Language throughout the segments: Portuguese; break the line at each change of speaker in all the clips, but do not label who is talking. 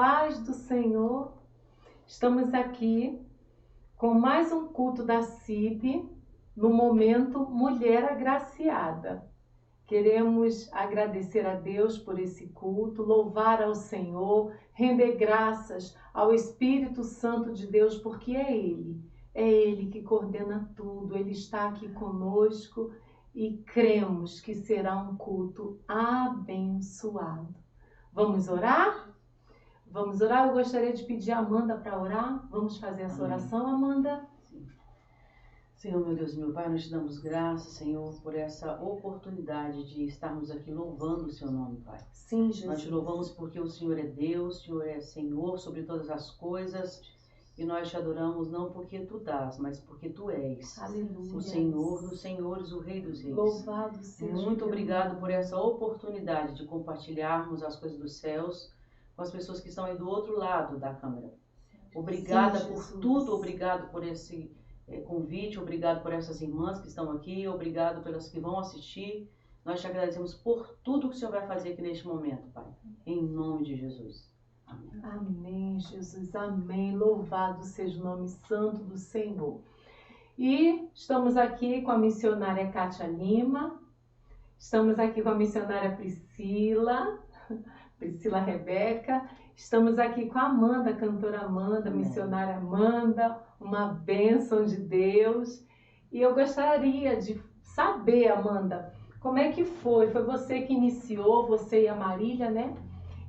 paz do Senhor. Estamos aqui com mais um culto da CIB, no momento Mulher Agraciada. Queremos agradecer a Deus por esse culto, louvar ao Senhor, render graças ao Espírito Santo de Deus, porque é Ele que coordena tudo, Ele está aqui conosco e cremos que será um culto abençoado. Vamos orar? Vamos orar? Eu gostaria de pedir a Amanda para orar. Vamos fazer essa oração, Amanda?
Sim. Senhor, meu Deus e meu Pai, nós te damos graças, Senhor, por essa oportunidade de estarmos aqui louvando o seu nome, Pai.
Sim, Jesus.
Nós te louvamos porque o Senhor é Deus, o Senhor é Senhor sobre todas as coisas. E nós te adoramos não porque tu dás, mas porque tu és.
Aleluia.
O Senhor dos senhores, o Rei dos reis.
Louvado seja.
Muito obrigado por essa oportunidade de compartilharmos as coisas dos céus com as pessoas que estão aí do outro lado da câmera. Obrigada por tudo, obrigado por esse convite, obrigado por essas irmãs que estão aqui, obrigado pelas que vão assistir. Nós te agradecemos por tudo que o Senhor vai fazer aqui neste momento, Pai. Em nome de Jesus. Amém.
Amém, Jesus. Amém. Louvado seja o nome santo do Senhor. E estamos aqui com a missionária Kátia Lima. Estamos aqui com a missionária Priscila Rebeca. Estamos aqui com a Amanda, a cantora Amanda, a missionária Amanda, uma bênção de Deus. E eu gostaria de saber, Amanda, como é que foi? Foi você que iniciou, você e a Marília, né?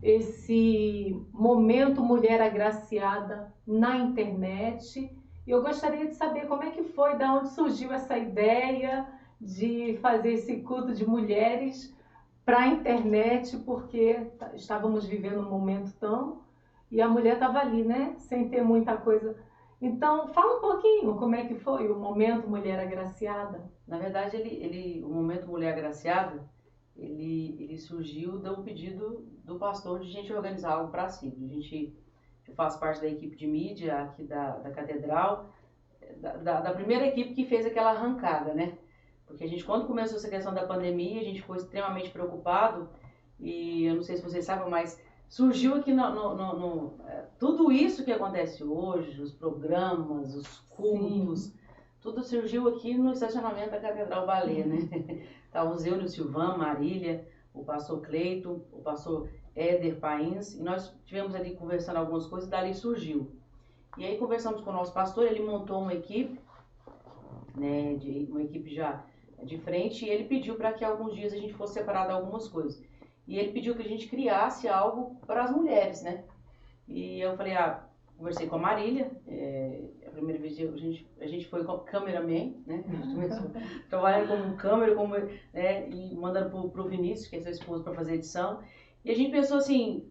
Esse momento Mulher Agraciada na internet. E eu gostaria de saber como é que foi, de onde surgiu essa ideia de fazer esse culto de mulheres para a internet, porque estávamos vivendo um momento tão... E a mulher estava ali, né? Sem ter muita coisa. Então, fala um pouquinho como é que foi o momento Mulher Agraciada.
Na verdade, o momento Mulher Agraciada, ele surgiu de um pedido do pastor de a gente organizar algo para si. Eu faço parte da equipe de mídia aqui da Catedral, da primeira equipe que fez aquela arrancada, né? Porque a gente, quando começou essa questão da pandemia, a gente ficou extremamente preocupado e eu não sei se vocês sabem, mas surgiu aqui tudo isso que acontece hoje, os programas, os cultos, sim, tudo surgiu aqui no estacionamento da Catedral Baleia, né? Estávamos eu, o Silvão, Marília, o pastor Cleiton, o pastor Éder Pains, e nós tivemos ali conversando algumas coisas, dali surgiu. E aí conversamos com o nosso pastor, ele montou uma equipe, né, uma equipe já de frente, e ele pediu para que alguns dias a gente fosse separar de algumas coisas. E ele pediu que a gente criasse algo para as mulheres, né? E eu falei, conversei com a Marília, a primeira vez a gente foi com cameraman, né? A gente começou a trabalhar como câmera, né? E mandando pro Vinícius, que é seu esposo, para fazer edição. E a gente pensou assim,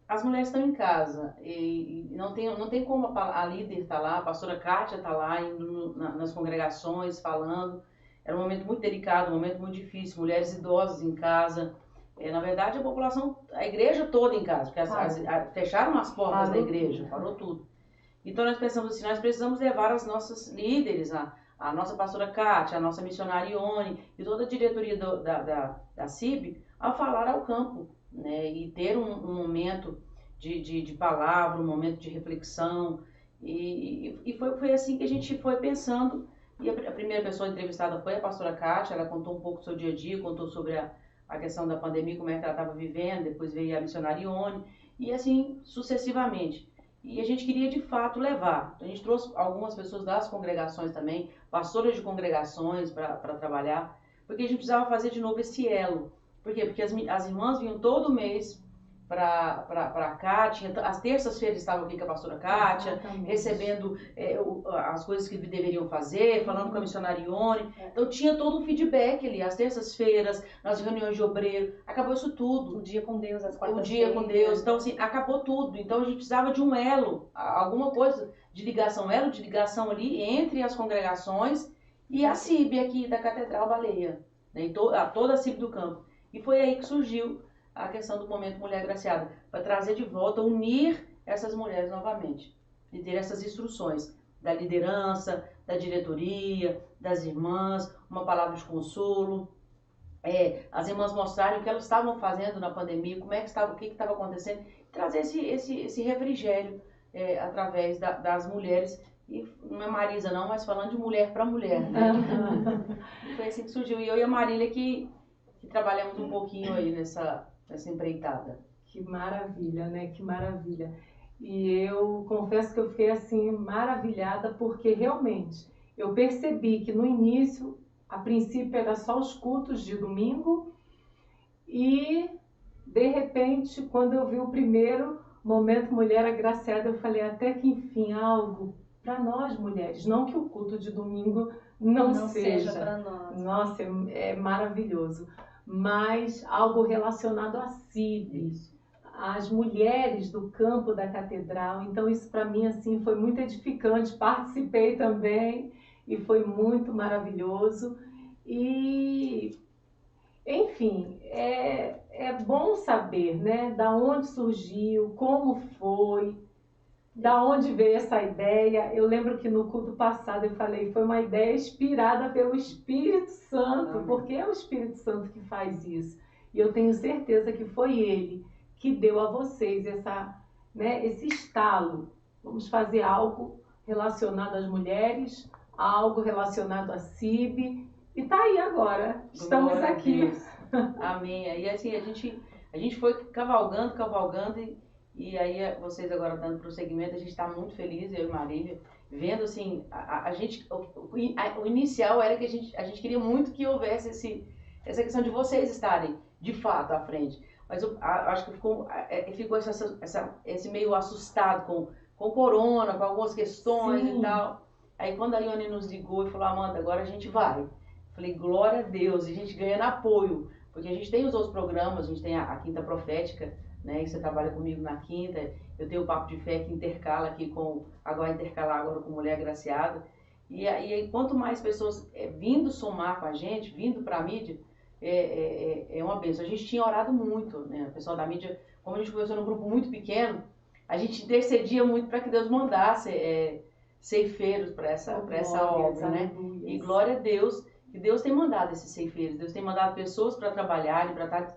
as mulheres estão em casa e não tem como a líder estar lá, a pastora Kátia está lá, indo nas congregações, falando. Era um momento muito delicado, um momento muito difícil, mulheres idosas em casa. Na verdade, a população, a igreja toda em casa, porque fecharam as portas da igreja, parou tudo. Então nós pensamos assim, nós precisamos levar as nossas líderes, a nossa pastora Kátia, a nossa missionária Ione e toda a diretoria da CIB a falar ao campo, né? E ter um momento de palavra, um momento de reflexão. E foi assim que a gente foi pensando. E a primeira pessoa entrevistada foi a pastora Kátia, ela contou um pouco do seu dia a dia, contou sobre a questão da pandemia, como é que ela estava vivendo, depois veio a missionária Ione, e assim sucessivamente. E a gente queria de fato levar. Então, a gente trouxe algumas pessoas das congregações também, pastoras de congregações para trabalhar, porque a gente precisava fazer de novo esse elo. Por quê? Porque as irmãs vinham todo mês para cá, as terças-feiras estavam aqui com a pastora Kátia, exatamente, recebendo as coisas que deveriam fazer, falando com a missionária Ione. Então tinha todo um feedback ali, as terças-feiras, nas reuniões de obreiro, acabou isso tudo.
O dia com Deus, as quartas-feiras.
O dia com Deus, então assim, acabou tudo. Então a gente precisava de um elo, alguma coisa de ligação, elo de ligação ali entre as congregações e a CIB aqui da Catedral Baleia, né, e toda a CIB do campo. E foi aí que surgiu a questão do momento Mulher Agraciada, para trazer de volta, unir essas mulheres novamente, e ter essas instruções da liderança, da diretoria, das irmãs, uma palavra de consolo, as irmãs mostrarem o que elas estavam fazendo na pandemia, como é que estava, o que estava acontecendo, trazer esse refrigério através das mulheres. E não é Marisa não, mas falando de mulher para mulher, né? E foi assim que surgiu. E eu e a Marília que trabalhamos um pouquinho aí nessa empreitada.
Que maravilha, né? Que maravilha. E eu confesso que eu fiquei assim maravilhada porque realmente eu percebi que no início, a princípio era só os cultos de domingo e de repente, quando eu vi o primeiro Momento Mulher Agraciada, eu falei até que enfim algo para nós mulheres, não que o culto de domingo não seja
para nós.
Nossa, é maravilhoso, mas algo relacionado a CIB, as mulheres do campo da catedral. Então isso para mim assim foi muito edificante. Participei também e foi muito maravilhoso. E enfim, é bom saber, né, da onde surgiu, como foi, da onde veio essa ideia. Eu lembro que no culto passado eu falei, foi uma ideia inspirada pelo Espírito Santo, porque é o Espírito Santo que faz isso. E eu tenho certeza que foi ele que deu a vocês esse estalo. Vamos fazer algo relacionado às mulheres, algo relacionado a CIB. E tá aí agora, estamos
Glória
aqui.
Amém. E assim, a gente foi cavalgando, e aí vocês agora dando prosseguimento, a gente está muito feliz, eu e Marília, vendo assim, o inicial era que a gente queria muito que houvesse essa questão de vocês estarem, de fato, à frente. Mas eu acho que ficou esse meio assustado com corona, com algumas questões
Sim.
e tal. Aí quando a Ione nos ligou e falou, Amanda, agora a gente vai. Falei, glória a Deus, e a gente ganhando apoio, porque a gente tem os outros programas, a gente tem a Quinta Profética, né, que você trabalha comigo na quinta, eu tenho o Papo de Fé que intercala aqui intercalar agora com Mulher Agraciada, e aí quanto mais pessoas vindo somar com a gente, vindo para a mídia, é uma bênção. A gente tinha orado muito, né, o pessoal da mídia, como a gente começou num grupo muito pequeno, a gente intercedia muito para que Deus mandasse ceifeiros para essa obra, né, e glória a Deus, que Deus tem mandado esses ceifeiros, Deus tem mandado pessoas para trabalharem, para estar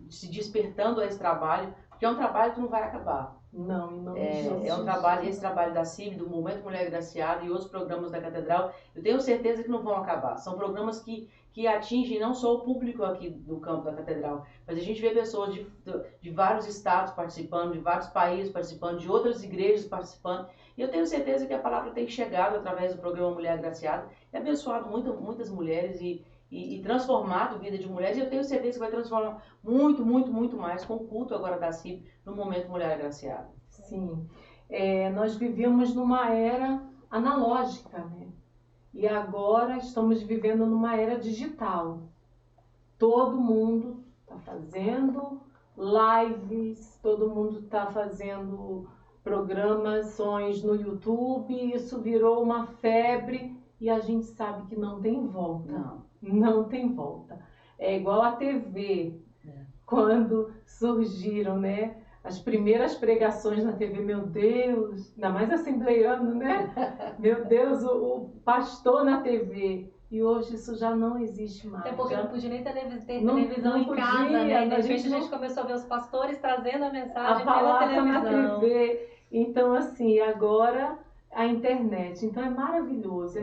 se despertando a esse trabalho, porque é um trabalho que não vai acabar.
Não, em nome de Jesus.
É um trabalho, esse trabalho da CIB, do Momento Mulher Agraciada e outros programas da Catedral, eu tenho certeza que não vão acabar. São programas que atingem não só o público aqui do campo da Catedral, mas a gente vê pessoas de vários estados participando, de vários países participando, de outras igrejas participando. E eu tenho certeza que a palavra tem chegado através do programa Mulher Agraciada e abençoado muitas mulheres e transformado a vida de mulheres. E eu tenho certeza que vai transformar muito, muito, muito mais com o culto agora da CIB no Momento Mulher Agraciada.
Sim. Nós vivíamos numa era analógica, né? E agora estamos vivendo numa era digital. Todo mundo está fazendo lives, todo mundo está fazendo programações no YouTube, isso virou uma febre e a gente sabe que não tem volta. Não tem volta. É igual a TV, quando surgiram, né? As primeiras pregações na TV, meu Deus, ainda mais assembleiano, né? Meu Deus, o pastor na TV. E hoje isso já não existe mais.
Até porque
já...
não podia nem ter televisão em casa, né? E de repente a gente começou a ver os pastores trazendo a mensagem pela televisão.
Na TV. Então, assim, agora a internet. Então é maravilhoso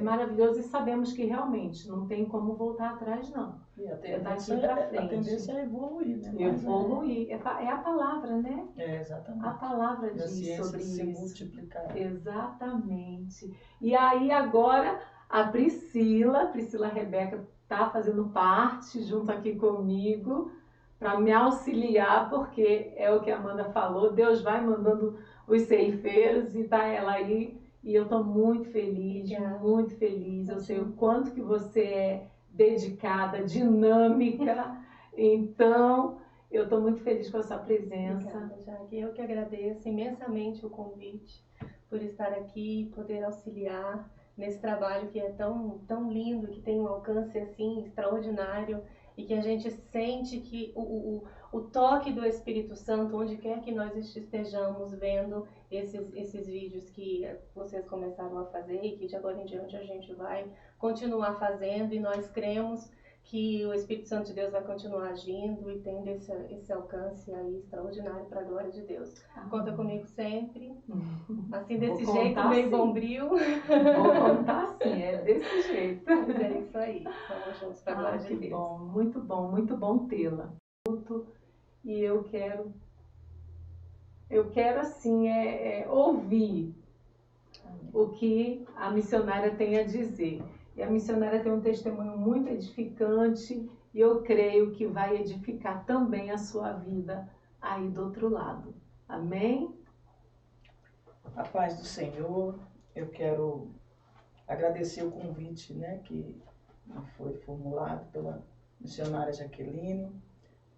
e sabemos que realmente não tem como voltar atrás, não.
E a tendência é evoluir, né?
Evoluir. É a palavra, né?
Exatamente.
A palavra diz sobre
se
isso.
Multiplicar.
Exatamente. E aí agora a Priscila Rebeca está fazendo parte junto aqui comigo para me auxiliar, porque é o que a Amanda falou, Deus vai mandando os ceifeiros e tá ela aí. E eu estou muito feliz, muito feliz. Eu sei o quanto que você é dedicada, dinâmica. Então, eu estou muito feliz com a sua presença.
Obrigada, Jaque. Eu que agradeço imensamente o convite por estar aqui e poder auxiliar nesse trabalho que é tão lindo, que tem um alcance assim extraordinário e que a gente sente que o toque do Espírito Santo, onde quer que nós estejamos vendo esses vídeos que vocês começaram a fazer e que de agora em diante a gente vai continuar fazendo, e nós cremos que o Espírito Santo de Deus vai continuar agindo e tendo esse alcance aí extraordinário para a glória de Deus. Conta comigo sempre, assim desse jeito, meio bombril.
Vou contar sim, é desse jeito.
Mas é isso aí, vamos juntos para a glória de Deus.
Muito bom tê-la. E eu quero assim, ouvir o que a missionária tem a dizer. E a missionária tem um testemunho muito edificante e eu creio que vai edificar também a sua vida aí do outro lado. Amém?
A paz do Senhor, eu quero agradecer o convite, né, que foi formulado pela missionária Jaqueline.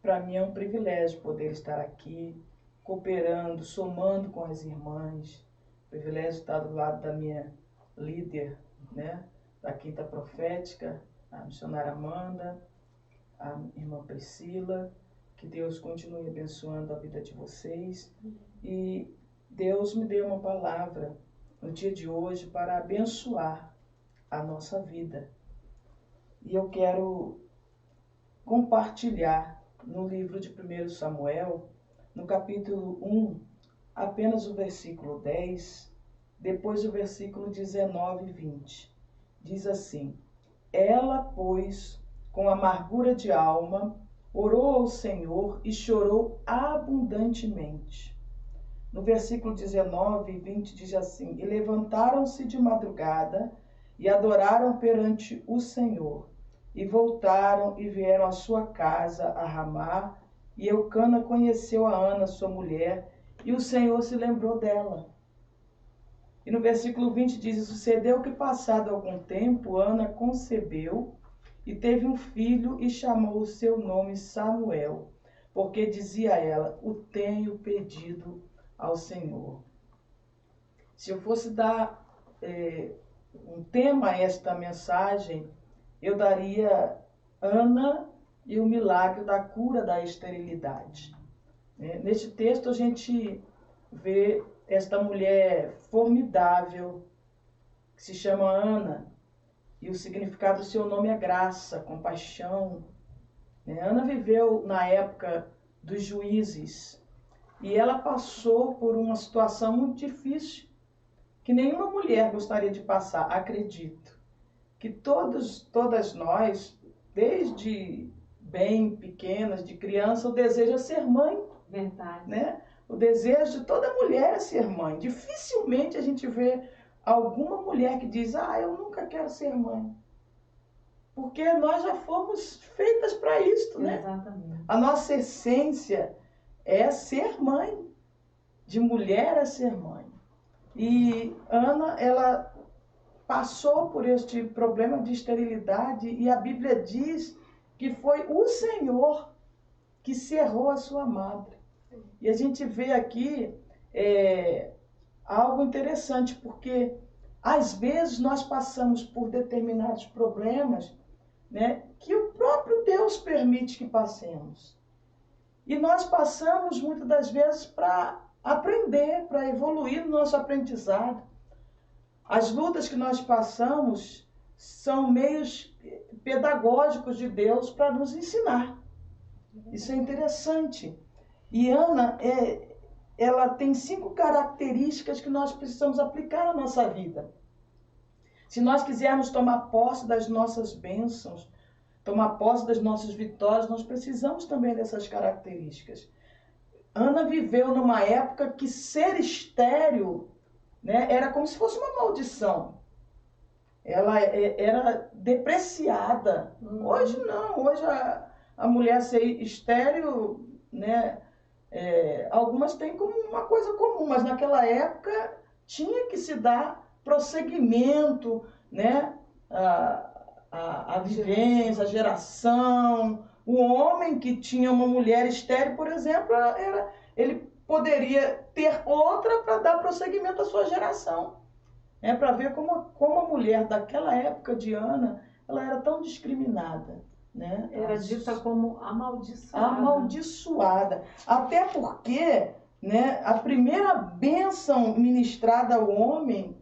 Para mim é um privilégio poder estar aqui, cooperando, somando com as irmãs. Privilégio estar do lado da minha líder, né, da Quinta Profética, a missionária Amanda, a irmã Priscila. Que Deus continue abençoando a vida de vocês. E Deus me deu uma palavra no dia de hoje para abençoar a nossa vida. E eu quero compartilhar no livro de 1 Samuel, no capítulo 1, apenas o versículo 10, depois o versículo 19 e 20. Diz assim: Ela, pois, com amargura de alma, orou ao Senhor e chorou abundantemente. No versículo 19 e 20 diz assim: E levantaram-se de madrugada e adoraram perante o Senhor, e voltaram e vieram à sua casa a Ramá, e Eucana conheceu a Ana, sua mulher, e o Senhor se lembrou dela. E no versículo 20 diz: Sucedeu que, passado algum tempo, Ana concebeu e teve um filho e chamou o seu nome Samuel, porque dizia ela: O tenho pedido ao Senhor. Se eu fosse dar um tema a esta mensagem, eu daria Ana e o milagre da cura da esterilidade. Neste texto a gente vê esta mulher formidável, que se chama Ana, e o significado do seu nome é graça, compaixão. Ana viveu na época dos juízes, e ela passou por uma situação muito difícil, que nenhuma mulher gostaria de passar, acredito. Que todas nós, desde bem pequenas, de criança, o desejo é ser mãe.
Verdade.
Né? O desejo de toda mulher é ser mãe. Dificilmente a gente vê alguma mulher que diz: eu nunca quero ser mãe. Porque nós já fomos feitas para isso, né?
Exatamente.
A nossa essência é ser mãe. De mulher é ser mãe. E Ana, ela passou por este problema de esterilidade e a Bíblia diz que foi o Senhor que cerrou a sua madre. E a gente vê aqui algo interessante, porque às vezes nós passamos por determinados problemas, né, que o próprio Deus permite que passemos. E nós passamos muitas das vezes para aprender, para evoluir no nosso aprendizado. As lutas que nós passamos são meios pedagógicos de Deus para nos ensinar. Isso é interessante. E Ana, ela tem 5 características que nós precisamos aplicar na nossa vida. Se nós quisermos tomar posse das nossas bênçãos, tomar posse das nossas vitórias, nós precisamos também dessas características. Ana viveu numa época que ser estéril, né, era como se fosse uma maldição. Ela era depreciada. Hoje não. Hoje a mulher ser estéril, né, algumas têm como uma coisa comum, mas naquela época tinha que se dar prosseguimento, né, a vivência, a geração. O homem que tinha uma mulher estéril, por exemplo, ele poderia ter outra para dar prosseguimento à sua geração. Para ver como a mulher daquela época de Ana, ela era tão discriminada. Né?
Era dita como amaldiçoada.
Amaldiçoada. Até porque, né, a primeira bênção ministrada ao homem,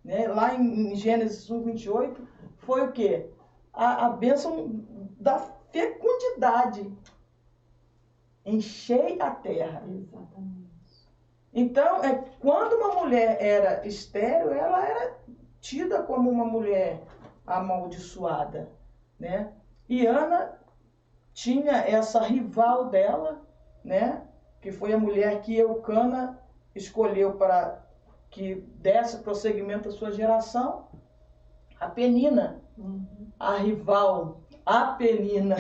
né, lá em Gênesis 1:28, foi o quê? A bênção da fecundidade. Enchei a terra.
Exatamente.
Então, quando uma mulher era estéril, ela era tida como uma mulher amaldiçoada, né? E Ana tinha essa rival dela, né? Que foi a mulher que Eucana escolheu para que desse prosseguimento à sua geração, a Penina, a rival, a Penina.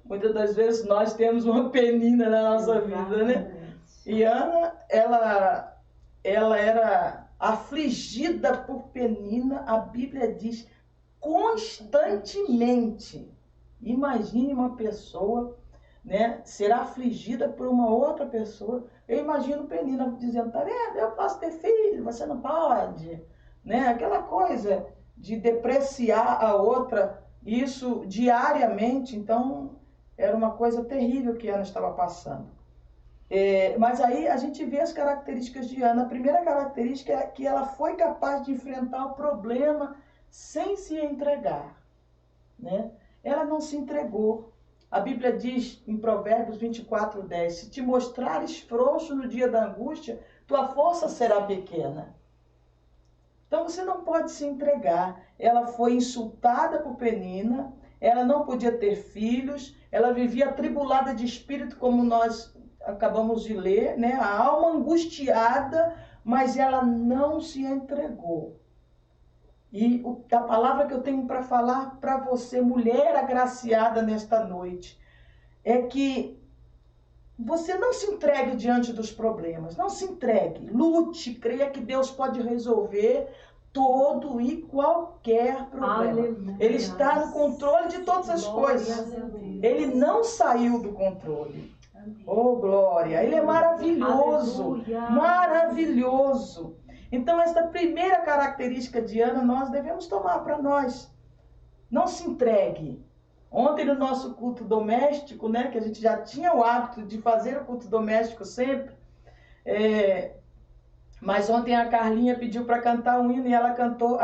Muitas das vezes nós temos uma Penina na nossa vida, né? E Ana, ela era afligida por Penina, a Bíblia diz, constantemente. Imagine uma pessoa, né, ser afligida por uma outra pessoa. Eu imagino Penina dizendo, tá vendo, eu posso ter filho, você não pode. Né? Aquela coisa de depreciar a outra, isso diariamente. Então, era uma coisa terrível que Ana estava passando. Mas aí a gente vê as características de Ana. A primeira característica é que ela foi capaz de enfrentar o problema sem se entregar, né? Ela não se entregou. A Bíblia diz em Provérbios 24:10, se te mostrares frouxo no dia da angústia, tua força será pequena. Então você não pode se entregar. Ela foi insultada por Penina, ela não podia ter filhos, ela vivia atribulada de espírito, como nós acabamos de ler, né? A alma angustiada, mas ela não se entregou. E a palavra que eu tenho para falar para você, mulher agraciada nesta noite, é que você não se entregue diante dos problemas, não se entregue, lute, creia que Deus pode resolver todo e qualquer problema.
Aleluia.
Ele está no controle de todas as coisas. Ele não saiu do controle. Oh, glória! Ele é maravilhoso,
Aleluia.
maravilhoso. Então, esta primeira característica de Ana, nós devemos tomar para nós. Não se entregue. Ontem, no nosso culto doméstico, né, que a gente já tinha o hábito de fazer o culto doméstico sempre, mas ontem a Carlinha pediu para cantar um hino e ela cantou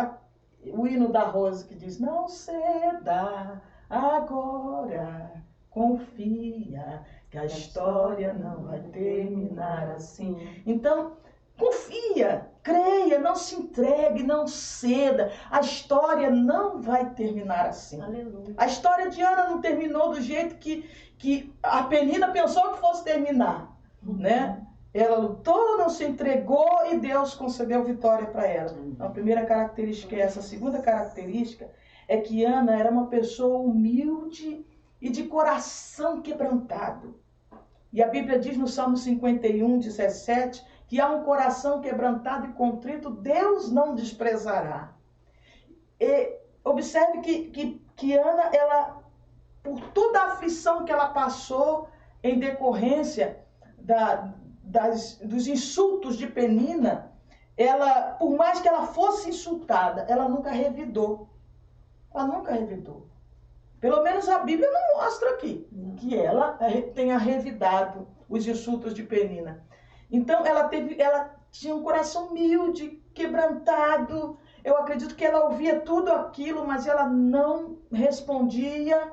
o hino da Rose, que diz, não ceda agora, confia, que a história não vai terminar assim. Então, confia, creia, não se entregue, não ceda. A história não vai terminar assim.
Aleluia.
A história de Ana não terminou do jeito que a Penina pensou que fosse terminar, né? Ela lutou, não se entregou e Deus concedeu vitória para ela. Então, a primeira característica é essa. A segunda característica é que Ana era uma pessoa humilde e de coração quebrantado. E a Bíblia diz no Salmo 51:17, que há um coração quebrantado e contrito, Deus não desprezará. E observe que Ana, ela, por toda a aflição que ela passou em decorrência dos insultos de Penina, ela, por mais que ela fosse insultada, ela nunca revidou. Ela nunca revidou. Pelo menos a Bíblia não mostra aqui que ela tenha revidado os insultos de Penina. Então, ela tinha um coração humilde, quebrantado. Eu acredito que ela ouvia tudo aquilo, mas ela não respondia,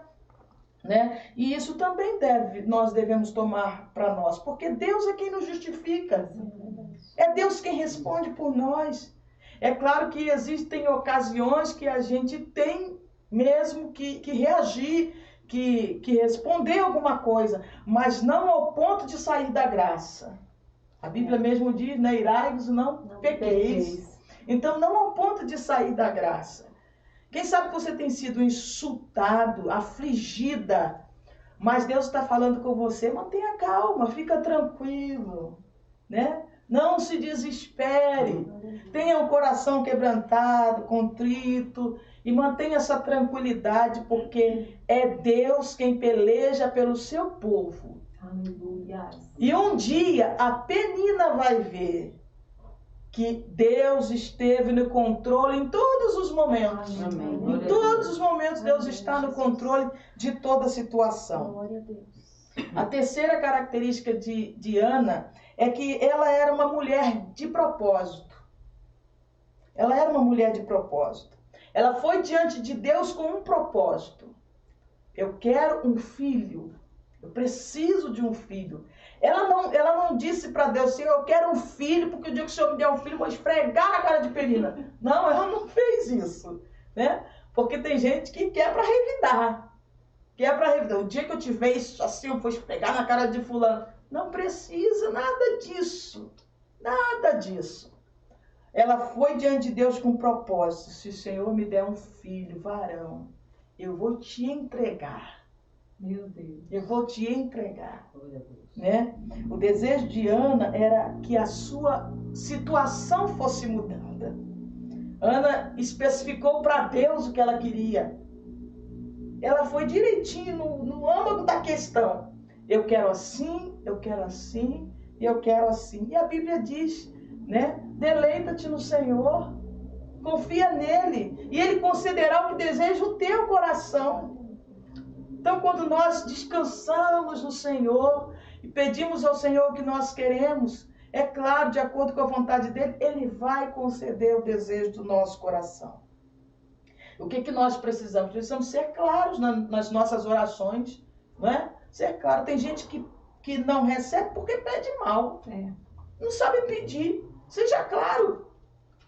né? E isso também nós devemos tomar para nós, porque Deus é quem nos justifica. É Deus quem responde por nós. É claro que existem ocasiões que a gente tem mesmo que reagir, que responder alguma coisa, mas não ao ponto de sair da graça. A Bíblia mesmo diz, né, irai-vos e não pequeis. Então, não ao ponto de sair da graça. Quem sabe que você tem sido insultado, afligida, mas Deus está falando com você, mantenha calma, fica tranquilo, né? Não se desespere, tenha o coração quebrantado, contrito e mantenha essa tranquilidade, porque é Deus quem peleja pelo seu povo.
Aleluia.
E um dia a Penina vai ver que Deus esteve no controle em todos os momentos.
Amém.
Em todos os momentos Deus está no controle de toda a situação.
Glória a Deus.
A terceira característica de Ana é que ela era uma mulher de propósito. Ela era uma mulher de propósito. Ela foi diante de Deus com um propósito. eu quero um filho. Eu preciso de um filho. Ela não disse para Deus, Senhor, eu quero um filho, porque o dia que o Senhor me der um filho, eu vou esfregar na cara de Penina. Não, ela não fez isso, né? Porque tem gente que quer para revidar. Quer para revidar. O dia que eu tiver isso assim, eu vou esfregar na cara de fulano. Não precisa nada disso. Nada disso. Ela foi diante de Deus com um propósito. Se o Senhor me der um filho, varão, eu vou te entregar.
Meu Deus.
Eu vou te entregar. Né? O desejo de Ana era que a sua situação fosse mudada. Ana especificou para Deus o que ela queria. Ela foi direitinho no âmago da questão. Eu quero assim, eu quero assim, e eu quero assim. E a Bíblia diz, né? Deleita-te no Senhor, confia nele, e ele concederá o que deseja o teu coração. Então, quando nós descansamos no Senhor e pedimos ao Senhor o que nós queremos, é claro, de acordo com a vontade dele, ele vai conceder o desejo do nosso coração. O que nós precisamos? Precisamos ser claros nas nossas orações, não é? Ser claro. Tem gente que não recebe porque pede mal. Não sabe pedir. Seja claro.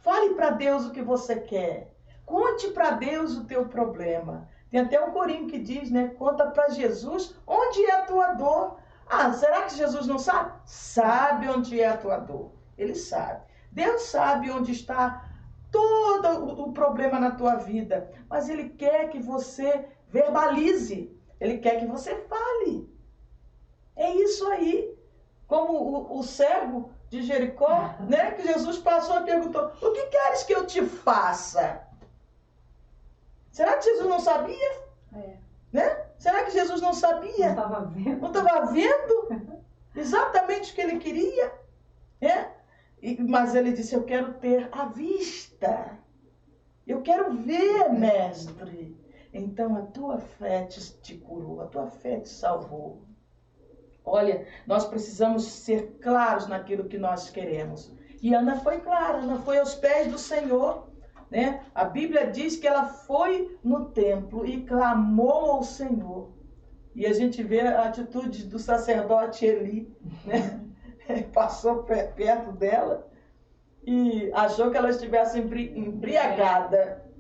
Fale para Deus o que você quer. Conte para Deus o teu problema. Tem até um corinho que diz, né? Conta para Jesus onde é a tua dor. Ah, será que Jesus não sabe? Sabe onde é a tua dor. Ele sabe. Deus sabe onde está todo o problema na tua vida. Mas Ele quer que você verbalize. Ele quer que você fale. É isso aí. Como o cego de Jericó, né? Que Jesus passou e perguntou, o que queres que eu te faça? Será que Jesus não sabia? Né? Será que Jesus não sabia?
Não estava vendo.
Não estava vendo exatamente o que ele queria? Mas ele disse, eu quero ter a vista. Eu quero ver, mestre. Então a tua fé te curou, a tua fé te salvou. Olha, nós precisamos ser claros naquilo que nós queremos. E Ana foi clara, Ana foi aos pés do Senhor. Né? A Bíblia diz que ela foi no templo e clamou ao Senhor. E a gente vê a atitude do sacerdote Eli, né? Passou perto dela e achou que ela estivesse embriagada.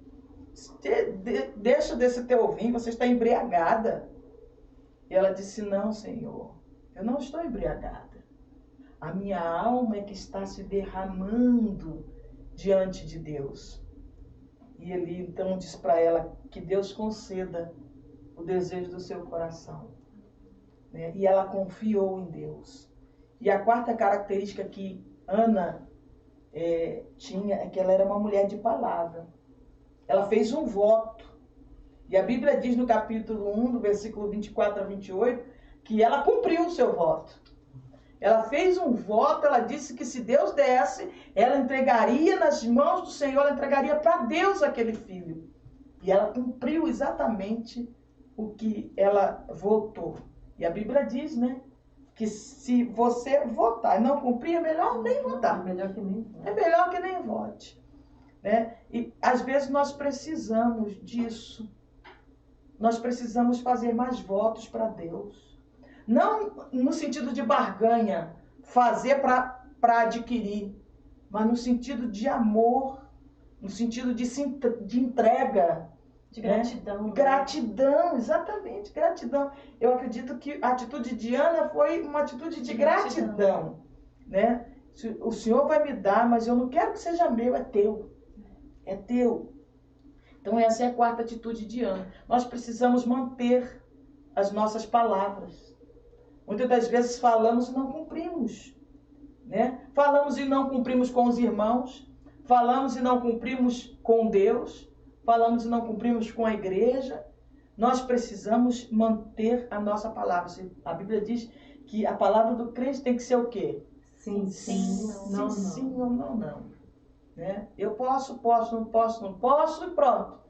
Deixa desse teu vinho, você está embriagada. E ela disse, não, Senhor, eu não estou embriagada. A minha alma é que está se derramando diante de Deus. E ele então diz para ela que Deus conceda o desejo do seu coração. Né? E ela confiou em Deus. E a quarta característica que Ana tinha é que ela era uma mulher de palavra. Ela fez um voto. E a Bíblia diz no capítulo 1, do versículo 24 a 28, que ela cumpriu o seu voto. Ela fez um voto, ela disse que se Deus desse, ela entregaria nas mãos do Senhor, ela entregaria para Deus aquele filho. E ela cumpriu exatamente o que ela votou. E a Bíblia diz, né, que se você votar e não cumprir, é melhor nem votar.
É melhor que nem vote.
É melhor que nem vote. Né? E às vezes nós precisamos disso. Nós precisamos fazer mais votos para Deus. Não no sentido de barganha, fazer para adquirir, mas no sentido de amor, no sentido de entrega.
De gratidão.
Né? Gratidão, exatamente, gratidão. Eu acredito que a atitude de Ana foi uma atitude de gratidão. Né? O Senhor vai me dar, mas eu não quero que seja meu, é teu. É teu. Então essa é a quarta atitude de Ana. Nós precisamos manter as nossas palavras. Muitas das vezes falamos e não cumprimos. Né? Falamos e não cumprimos com os irmãos. Falamos e não cumprimos com Deus. Falamos e não cumprimos com a igreja. Nós precisamos manter a nossa palavra. A Bíblia diz que a palavra do crente tem que ser o quê?
Sim, sim, não,
sim ou não. Né? Eu posso, não posso e pronto.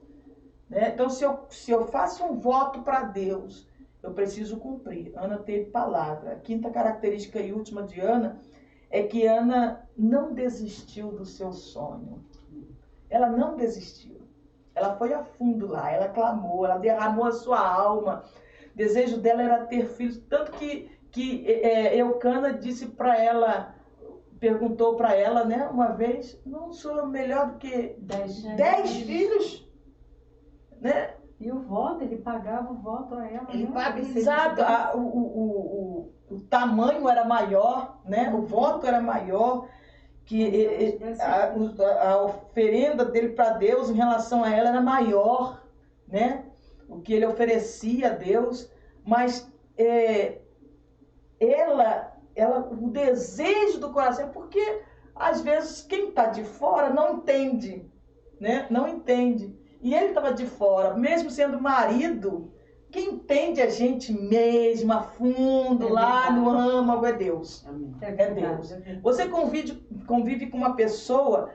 Né? Então, se eu faço um voto para Deus, eu preciso cumprir. Ana teve palavra. A quinta característica e última de Ana é que Ana não desistiu do seu sonho. Ela não desistiu. Ela foi a fundo lá, ela clamou, ela derramou a sua alma. O desejo dela era ter filhos, tanto que Eucana disse para ela, perguntou para ela, né, uma vez, não sou melhor do que 10 filhos, né?
E o voto, ele pagava o voto a ela.
Ele
né?
paga, exato, o tamanho era maior, né? O voto era maior, que a oferenda dele para Deus em relação a ela era maior, né? O que ele oferecia a Deus, mas o desejo do coração, porque às vezes quem está de fora não entende, né? Não entende. E ele estava de fora, mesmo sendo marido, quem entende a gente mesmo, a fundo, lá no âmago, é Deus. É Deus. Você convive com uma pessoa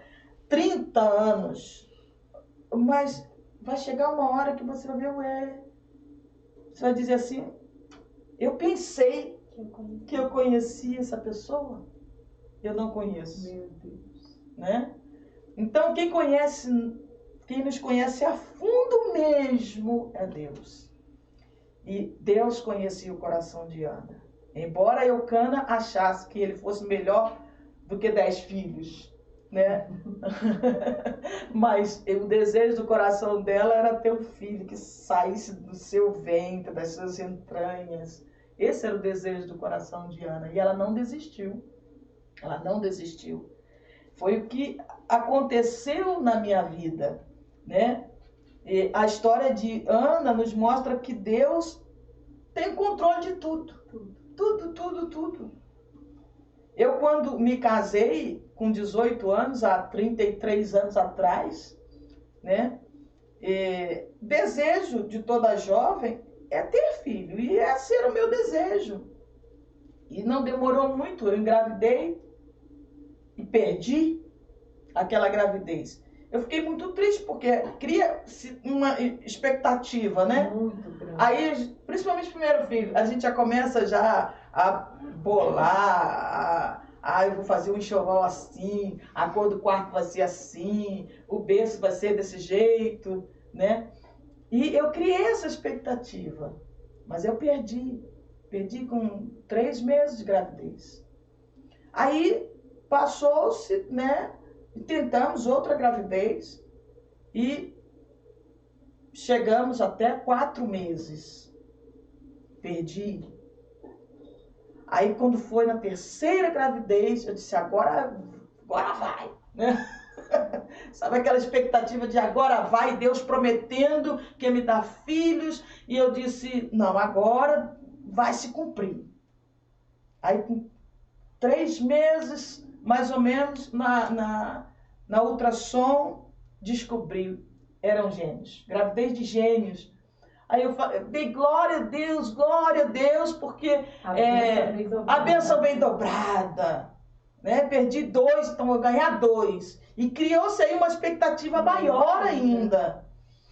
30 anos, mas vai chegar uma hora que você vai ver, você vai dizer assim, eu pensei que eu conhecia essa pessoa, eu não conheço.
Meu Deus.
Né? Então, quem nos conhece a fundo mesmo é Deus. E Deus conhecia o coração de Ana. Embora Eucana achasse que ele fosse melhor do que 10 filhos, né? Mas o desejo do coração dela era ter um filho que saísse do seu ventre, das suas entranhas. Esse era o desejo do coração de Ana. E ela não desistiu. Ela não desistiu. Foi o que aconteceu na minha vida, né? E a história de Ana nos mostra que Deus tem controle de tudo. Tudo. Eu, quando me casei, com 18 anos, há 33 anos atrás, né? Desejo de toda jovem é ter filho. E esse era o meu desejo. E não demorou muito, eu engravidei e perdi aquela gravidez. Eu fiquei muito triste, porque cria uma expectativa, né?
Muito grande.
Aí, principalmente o primeiro filho, a gente já começa já a bolar, eu vou fazer um enxoval assim, a cor do quarto vai ser assim, o berço vai ser desse jeito, né? E eu criei essa expectativa, mas eu perdi com 3 meses de gravidez. Aí passou-se, né? Tentamos outra gravidez e chegamos até 4 meses. Perdi. Aí quando foi na 3ª gravidez, eu disse, agora vai, né? Sabe aquela expectativa de agora vai, Deus prometendo que ia me dar filhos, e eu disse, não, agora vai se cumprir. Aí com 3 meses, mais ou menos, na ultrassom, descobri, eram gêmeos, gravidez de gêmeos. Aí eu dei glória a Deus, porque a bênção bem dobrada, né? Perdi 2, então eu vou ganhar 2. E criou-se aí uma expectativa maior ainda.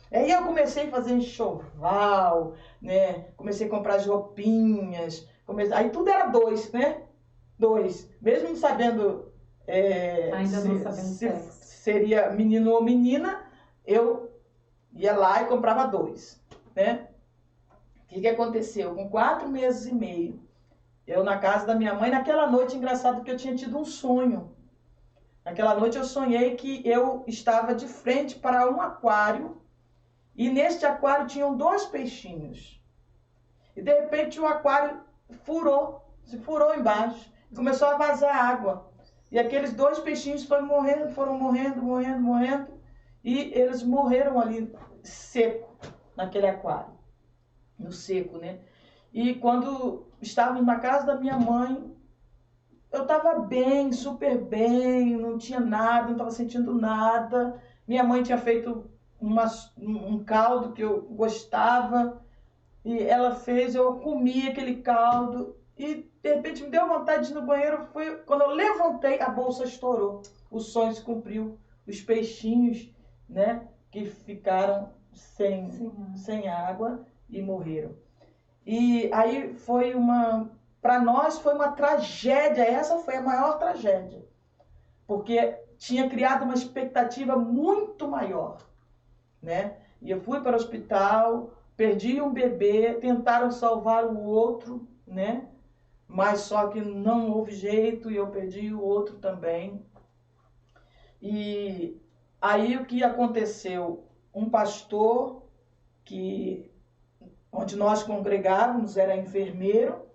Aí eu comecei a fazer enxoval, né? Comecei a comprar as roupinhas, aí tudo era 2, né? 2, mesmo não sabendo se seria menino ou menina, eu ia lá e comprava 2, né? O que aconteceu? Com 4 meses e meio, eu na casa da minha mãe, naquela noite, engraçado que eu tinha tido um sonho. Naquela noite eu sonhei que eu estava de frente para um aquário, e neste aquário tinham 2 peixinhos. E de repente o aquário se furou embaixo. Começou a vazar água. E aqueles 2 peixinhos foram morrendo. E eles morreram ali seco, naquele aquário. No seco, né? E quando estávamos na casa da minha mãe, eu estava bem, super bem, não tinha nada, não estava sentindo nada. Minha mãe tinha feito um caldo que eu gostava. E ela fez, eu comi aquele caldo. E de repente me deu vontade de ir no banheiro. Quando eu levantei, a bolsa estourou. O sonho se cumpriu. Os peixinhos, né, que ficaram sem água e morreram. E aí para nós foi uma tragédia. Essa foi a maior tragédia. Porque tinha criado uma expectativa muito maior, né? E eu fui para o hospital, perdi um bebê, tentaram salvar o outro, né? Mas só que não houve jeito e eu perdi o outro também. E aí o que aconteceu? Um pastor onde nós congregávamos, era enfermeiro,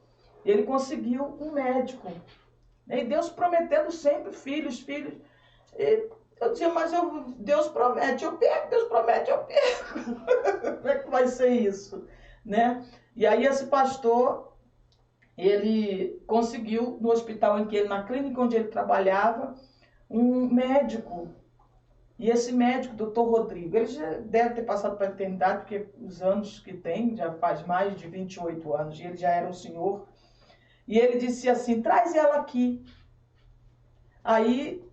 ele conseguiu um médico. E Deus prometendo sempre filhos. E eu dizia, mas Deus promete, eu perco, Deus promete, eu perco. Como é que vai ser isso? Né? E aí esse pastor, ele conseguiu, no hospital na clínica onde ele trabalhava, um médico. E esse médico, doutor Rodrigo, ele já deve ter passado para a eternidade, porque os anos que tem, já faz mais de 28 anos, e ele já era um senhor. E ele disse assim, traz ela aqui. Aí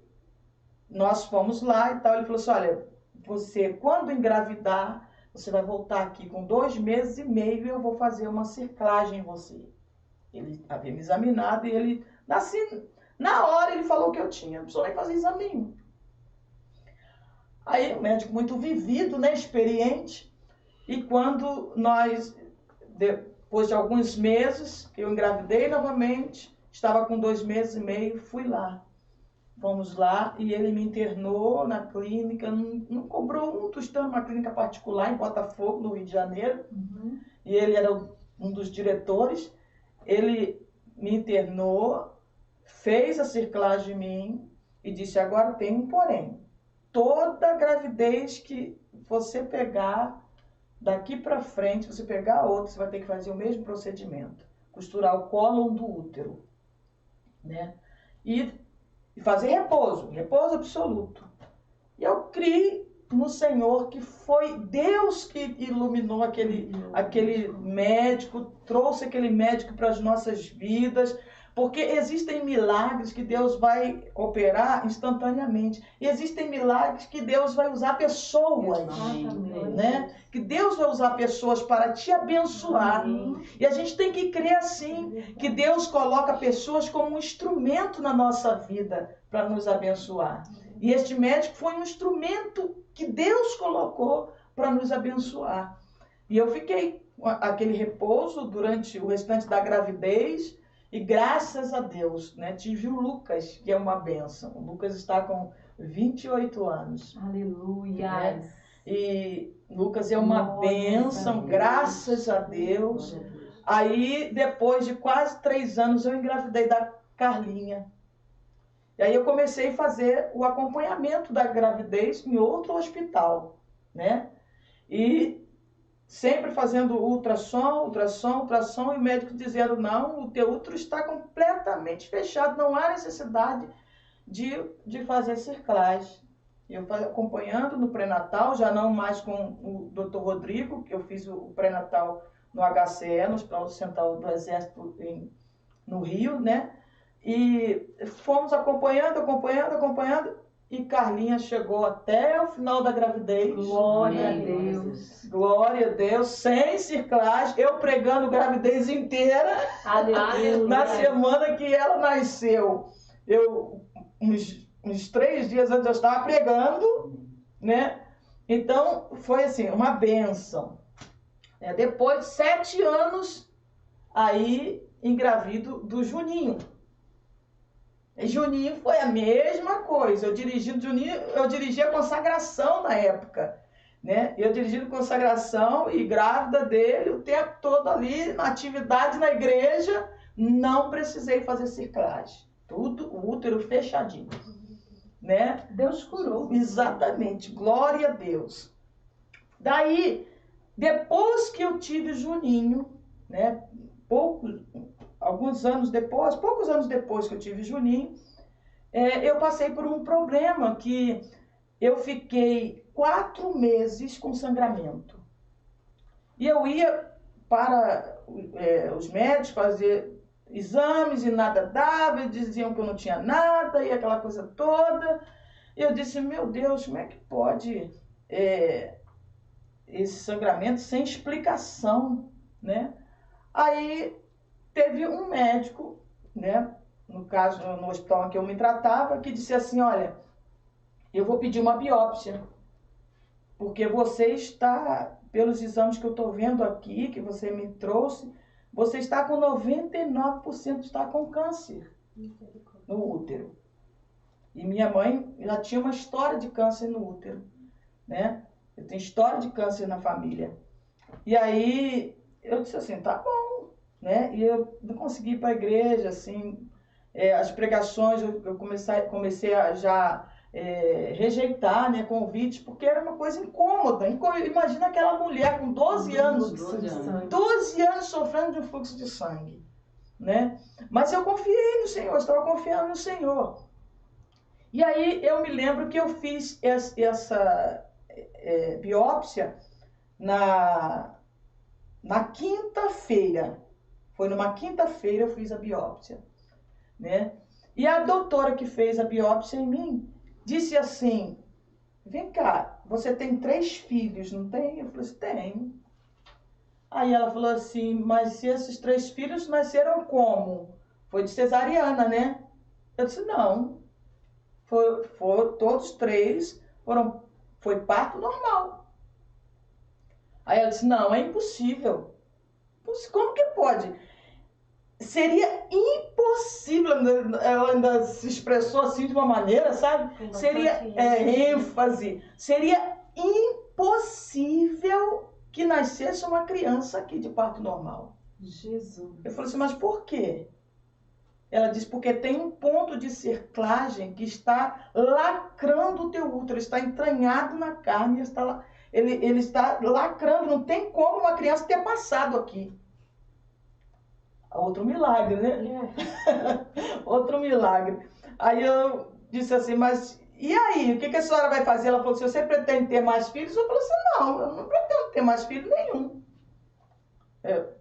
nós fomos lá e tal, ele falou assim, olha, você quando engravidar, você vai voltar aqui com 2 meses e meio e eu vou fazer uma cerclagem em você. Ele havia me examinado e ele, assim, na hora ele falou que eu tinha, não precisou nem fazer exame. Aí o médico muito vivido, né, experiente, e quando depois de alguns meses, eu engravidei novamente, estava com 2 meses e meio, fui lá. Fomos lá e ele me internou na clínica, não cobrou um tostão, numa clínica particular em Botafogo, no Rio de Janeiro.
Uhum.
E ele era um dos diretores. Ele me internou, fez a cerclagem em mim e disse, agora tem um porém. Toda gravidez que você pegar, daqui para frente, você pegar outra, você vai ter que fazer o mesmo procedimento. Costurar o cólon do útero, né? E fazer repouso absoluto. E eu criei no Senhor que foi Deus que iluminou aquele médico, trouxe aquele médico para as nossas vidas, porque existem milagres que Deus vai operar instantaneamente. E existem milagres que Deus vai usar pessoas, né? Que Deus vai usar pessoas para te abençoar. Amém. E a gente tem que crer assim, que Deus coloca pessoas como um instrumento na nossa vida para nos abençoar. E este médico foi um instrumento que Deus colocou para nos abençoar. E eu fiquei com aquele repouso durante o restante da gravidez. E graças a Deus, né, tive o Lucas, que é uma bênção. O Lucas está com 28 anos.
Aleluia!
Né? E Lucas é uma bênção, graças a Deus. Aí, depois de quase 3 anos, eu engravidei da Carlinha. E aí eu comecei a fazer o acompanhamento da gravidez em outro hospital, né? E sempre fazendo ultrassom, e o médico dizendo, não, o teu útero está completamente fechado, não há necessidade de fazer cerclagem. Eu acompanhando no pré-natal, já não mais com o Dr. Rodrigo, que eu fiz o pré-natal no HCE, no Hospital Central do Exército no Rio, né? E fomos acompanhando, e Carlinha chegou até o final da gravidez.
Glória a Deus.
Glória a Deus, sem cerclagem, eu pregando gravidez inteira.
Aleluia.
Na semana que ela nasceu, uns 3 dias antes eu estava pregando, né? Então, foi assim, uma bênção. Depois de 7 anos, aí engravido do Juninho. E Juninho foi a mesma coisa. Eu dirigi a consagração na época, né? Eu dirigi a consagração e grávida dele o tempo todo ali, na atividade na igreja, não precisei fazer cerclagem. Tudo, o útero fechadinho, né?
Deus curou.
Exatamente, glória a Deus. Daí, depois que eu tive Juninho, né? Poucos anos depois que eu tive Juninho, eu passei por um problema que eu fiquei 4 meses com sangramento. E eu ia para os médicos fazer exames e nada dava, eles diziam que eu não tinha nada e aquela coisa toda. Eu disse, meu Deus, como é que pode esse sangramento sem explicação, né? Aí teve um médico, né, no caso, no hospital em que eu me tratava, que disse assim, olha, eu vou pedir uma biópsia. porque você está, pelos exames que eu estou vendo aqui, que você me trouxe, você está com 99% está com câncer no útero. E minha mãe já tinha uma história de câncer no útero, né? Eu tenho história de câncer na família. E aí eu disse assim, tá bom, né? E eu não consegui ir para a igreja, assim, as pregações eu comecei a já rejeitar, né, convites, porque era uma coisa incômoda. Imagina aquela mulher com 12 anos, 12 anos sofrendo de um fluxo de sangue, né? Mas eu confiei no Senhor, eu estava confiando no Senhor. E aí eu me lembro que eu fiz essa biópsia na quinta-feira. Foi numa quinta-feira eu fiz a biópsia, né? E a doutora que fez a biópsia em mim disse assim, vem cá, você tem 3 filhos, não tem? Eu falei assim, tenho. Aí ela falou assim, mas esses 3 filhos nasceram como? Foi de cesariana, né? Eu disse, não. Todos 3 foi parto normal. Aí ela disse, não, é impossível. Como que pode? Seria impossível, ela ainda se expressou assim de uma maneira, sabe? Seria ênfase. Seria impossível que nascesse uma criança aqui de parto normal.
Jesus.
Eu falei assim, mas por quê? Ela disse, porque tem um ponto de cerclagem que está lacrando o teu útero, está entranhado na carne, ele está lacrando, não tem como uma criança ter passado aqui. Outro milagre, né? Outro milagre. Aí eu disse assim, mas e aí? O que a senhora vai fazer? Ela falou assim, você pretende ter mais filhos? Eu falei assim, não, eu não pretendo ter mais filho nenhum.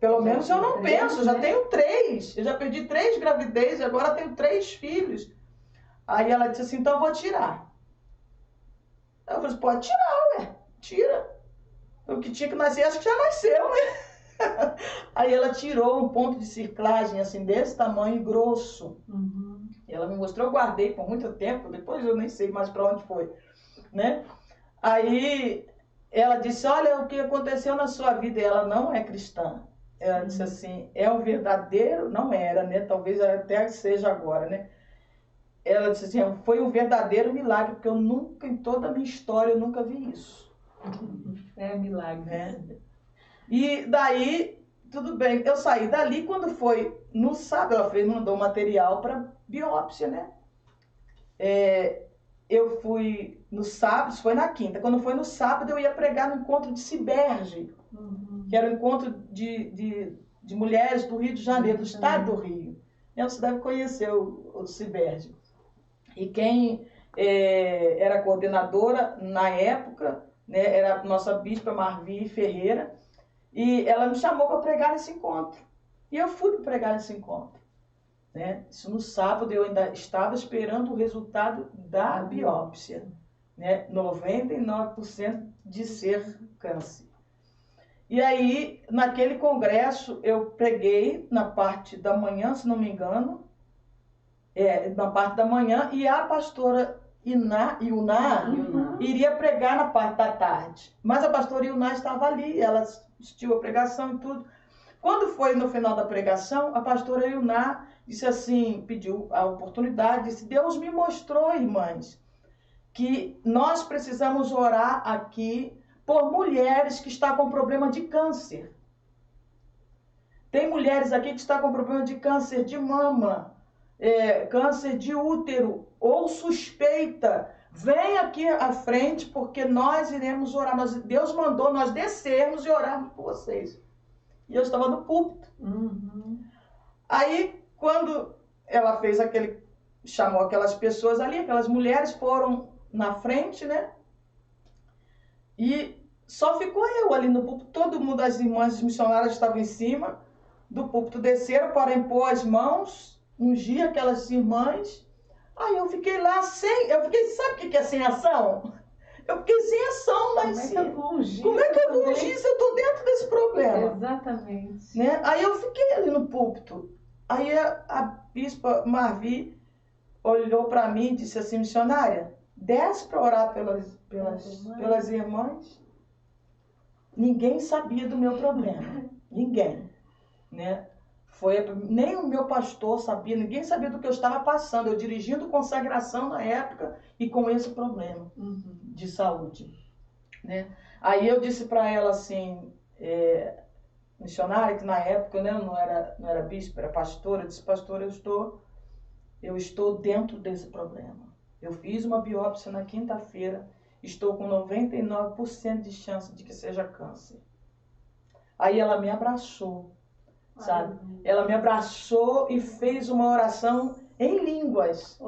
Pelo menos eu não penso, já tenho 3. Eu já perdi 3 gravidezes, agora tenho 3 filhos. Aí ela disse assim, então eu vou tirar. Eu falei assim, pode tirar, ué. Tira. O que tinha que nascer, acho que já nasceu, né? Aí ela tirou um ponto de circlagem assim desse tamanho, grosso.
Uhum.
Ela me mostrou, eu guardei por muito tempo, depois eu nem sei mais para onde foi, né? Aí ela disse, olha o que aconteceu na sua vida. E ela não é cristã. Ela disse assim, é um verdadeiro, não era, né? Talvez até seja agora, né? Ela disse assim, foi um verdadeiro milagre, porque eu nunca, em toda a minha história, eu nunca vi isso.
É milagre.
E daí, tudo bem, eu saí dali, quando foi no sábado, ela mandou material para biópsia, né? Eu fui no sábado, isso foi na quinta, quando foi no sábado eu ia pregar no encontro de Ciberge, que era o encontro de mulheres do Rio de Janeiro, do estado do Rio. Você deve conhecer o Ciberge. E quem era coordenadora na época, né, era a nossa bispa Marvi Ferreira, e ela me chamou para pregar nesse encontro. E eu fui pregar nesse encontro, né? Isso no sábado, eu ainda estava esperando o resultado da biópsia, né? 99% de ser câncer. E aí, naquele congresso, eu preguei na parte da manhã, se não me engano, na parte da manhã, e a pastora Iuná iria pregar na parte da tarde. Mas a pastora Iuná estava ali, ela assistiu a pregação e tudo. Quando foi no final da pregação, a pastora Iuná disse assim, pediu a oportunidade, disse, Deus me mostrou, irmãs, que nós precisamos orar aqui por mulheres que estão com problema de câncer. Tem mulheres aqui que estão com problema de câncer de mama, câncer de útero ou suspeita. Vem aqui à frente porque nós iremos orar. Deus mandou nós descermos e orarmos por vocês. E eu estava no púlpito. Aí, quando ela fez chamou aquelas pessoas ali, aquelas mulheres foram na frente, né? E só ficou eu ali no púlpito. Todo mundo, as irmãs missionárias estavam em cima do púlpito, desceram para impor as mãos, ungir aquelas irmãs. Aí eu fiquei lá sabe o que é sem ação? Eu fiquei sem ação lá em cima. Como é que eu vou ungir se eu estou dentro desse problema?
Exatamente.
Né? Aí eu fiquei ali no púlpito. Aí a bispa Marvi olhou para mim e disse assim, missionária, desce para orar pelas irmãs. Ninguém sabia do meu problema. Ninguém. Né? Nem o meu pastor sabia, ninguém sabia do que eu estava passando. Eu dirigindo consagração na época e com esse problema de saúde. Né? Aí eu disse para ela assim, missionária, que na época, né, eu não era bispo, era pastora, eu disse, pastora, eu estou dentro desse problema. Eu fiz uma biópsia na quinta-feira, estou com 99% de chance de que seja câncer. Aí ela me abraçou, sabe? Ela me abraçou e fez uma oração em línguas.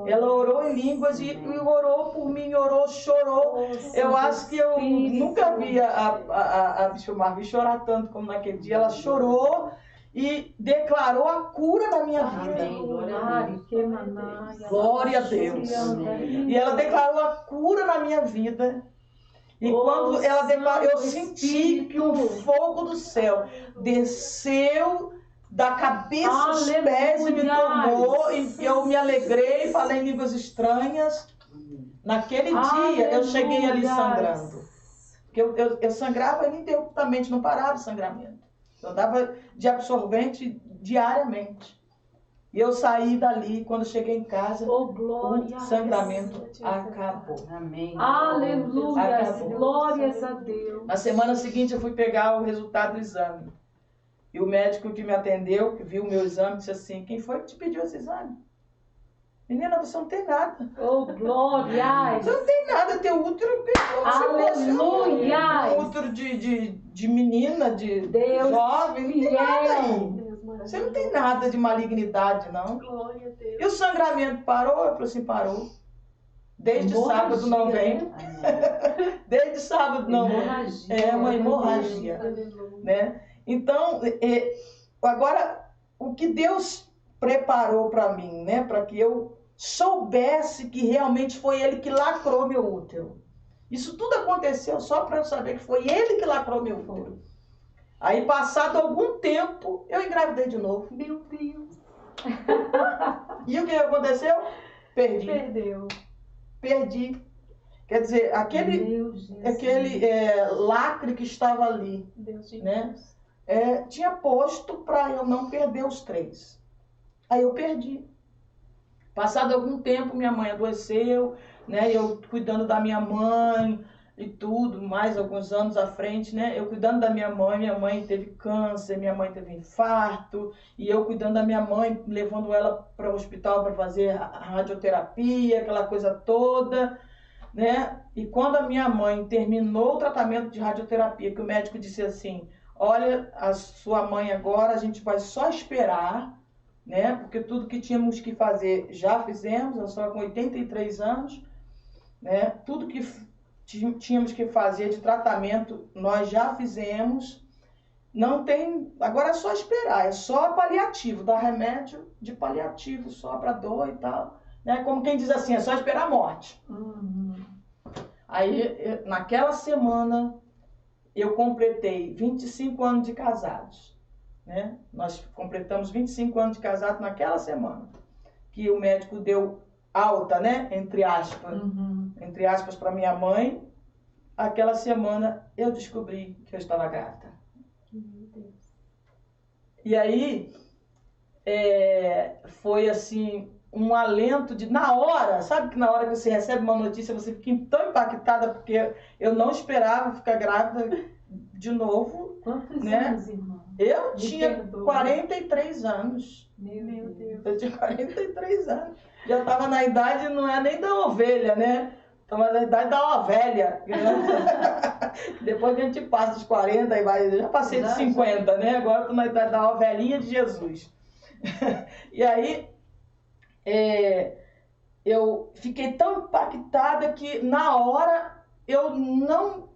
Ela orou em línguas e orou por mim, orou, chorou. Eu acho que eu nunca vi a Bispa Marvi chorar tanto como naquele dia. Ela chorou e declarou a cura na minha vida. Glória a Deus. E ela declarou a cura na minha vida. E quando ela declarou, eu senti que um fogo do céu desceu da cabeça aos pés e me tomou, e eu me alegrei, falei em línguas estranhas. Naquele dia eu cheguei ali sangrando. Porque eu sangrava ininterruptamente, não parava o sangramento. Eu dava de absorvente diariamente. E eu saí dali, quando cheguei em casa, o sangramento acabou.
Amém.
Aleluia,
Acabou.
glórias a Deus.
Na semana seguinte eu fui pegar o resultado do exame. E o médico que me atendeu, que viu o meu exame, disse assim, quem foi que te pediu esse exame? Menina, você não tem nada.
Oh, glórias.
Você não tem nada, teu útero...
Aleluia.
Um útero de menina, de
Deus
jovem, não tem nada aí.
Deus
Você não tem nada de malignidade, não.
Glória a Deus.
E o sangramento parou? Eu falei assim, parou. Desde sábado não vem. Desde sábado não vem. É uma hemorragia. Né? Então, agora, o que Deus preparou para mim, né? Para que eu soubesse que realmente foi Ele que lacrou meu útero. Isso tudo aconteceu só para eu saber que foi Ele que lacrou meu útero. Aí, passado algum tempo, eu engravidei de novo.
Meu Deus.
E o que aconteceu? Perdi. Quer dizer, aquele lacre que estava ali,
Deus de
né? Tinha posto para eu não perder os 3. Aí eu perdi. Passado algum tempo, minha mãe adoeceu, né? Eu cuidando da minha mãe e tudo, mais alguns anos à frente, né? Eu cuidando da minha mãe teve câncer, minha mãe teve infarto, e eu cuidando da minha mãe, levando ela para o hospital para fazer a radioterapia, aquela coisa toda, né? E quando a minha mãe terminou o tratamento de radioterapia, que o médico disse assim, olha, a sua mãe agora, a gente vai só esperar, né? Porque tudo que tínhamos que fazer já fizemos, eu estava com 83 anos, né? Tudo que tínhamos que fazer de tratamento nós já fizemos. Não tem, agora é só esperar, é só paliativo, dá remédio de paliativo só para dor e tal, né? Como quem diz assim, é só esperar a morte. Aí, naquela semana, eu completei 25 anos de casados, né? Nós completamos 25 anos de casado naquela semana, que o médico deu alta, né? Entre aspas, para minha mãe. Aquela semana, eu descobri que eu estava grávida.
Meu Deus.
E aí, foi assim, um alento na hora, sabe que na hora que você recebe uma notícia, você fica tão impactada, porque eu não esperava ficar grávida de novo.
Quantos
né?
anos, irmão?
Eu
Me
tinha
perdoa.
43 anos.
Meu Deus.
Eu tinha 43 anos. Já estava na idade, não é nem da ovelha, né? Estava na idade da ovelha. Né? Depois que a gente passa dos 40, aí vai, eu já passei de 50, né? Agora estou na idade da ovelhinha de Jesus. E aí, eu fiquei tão impactada que na hora eu não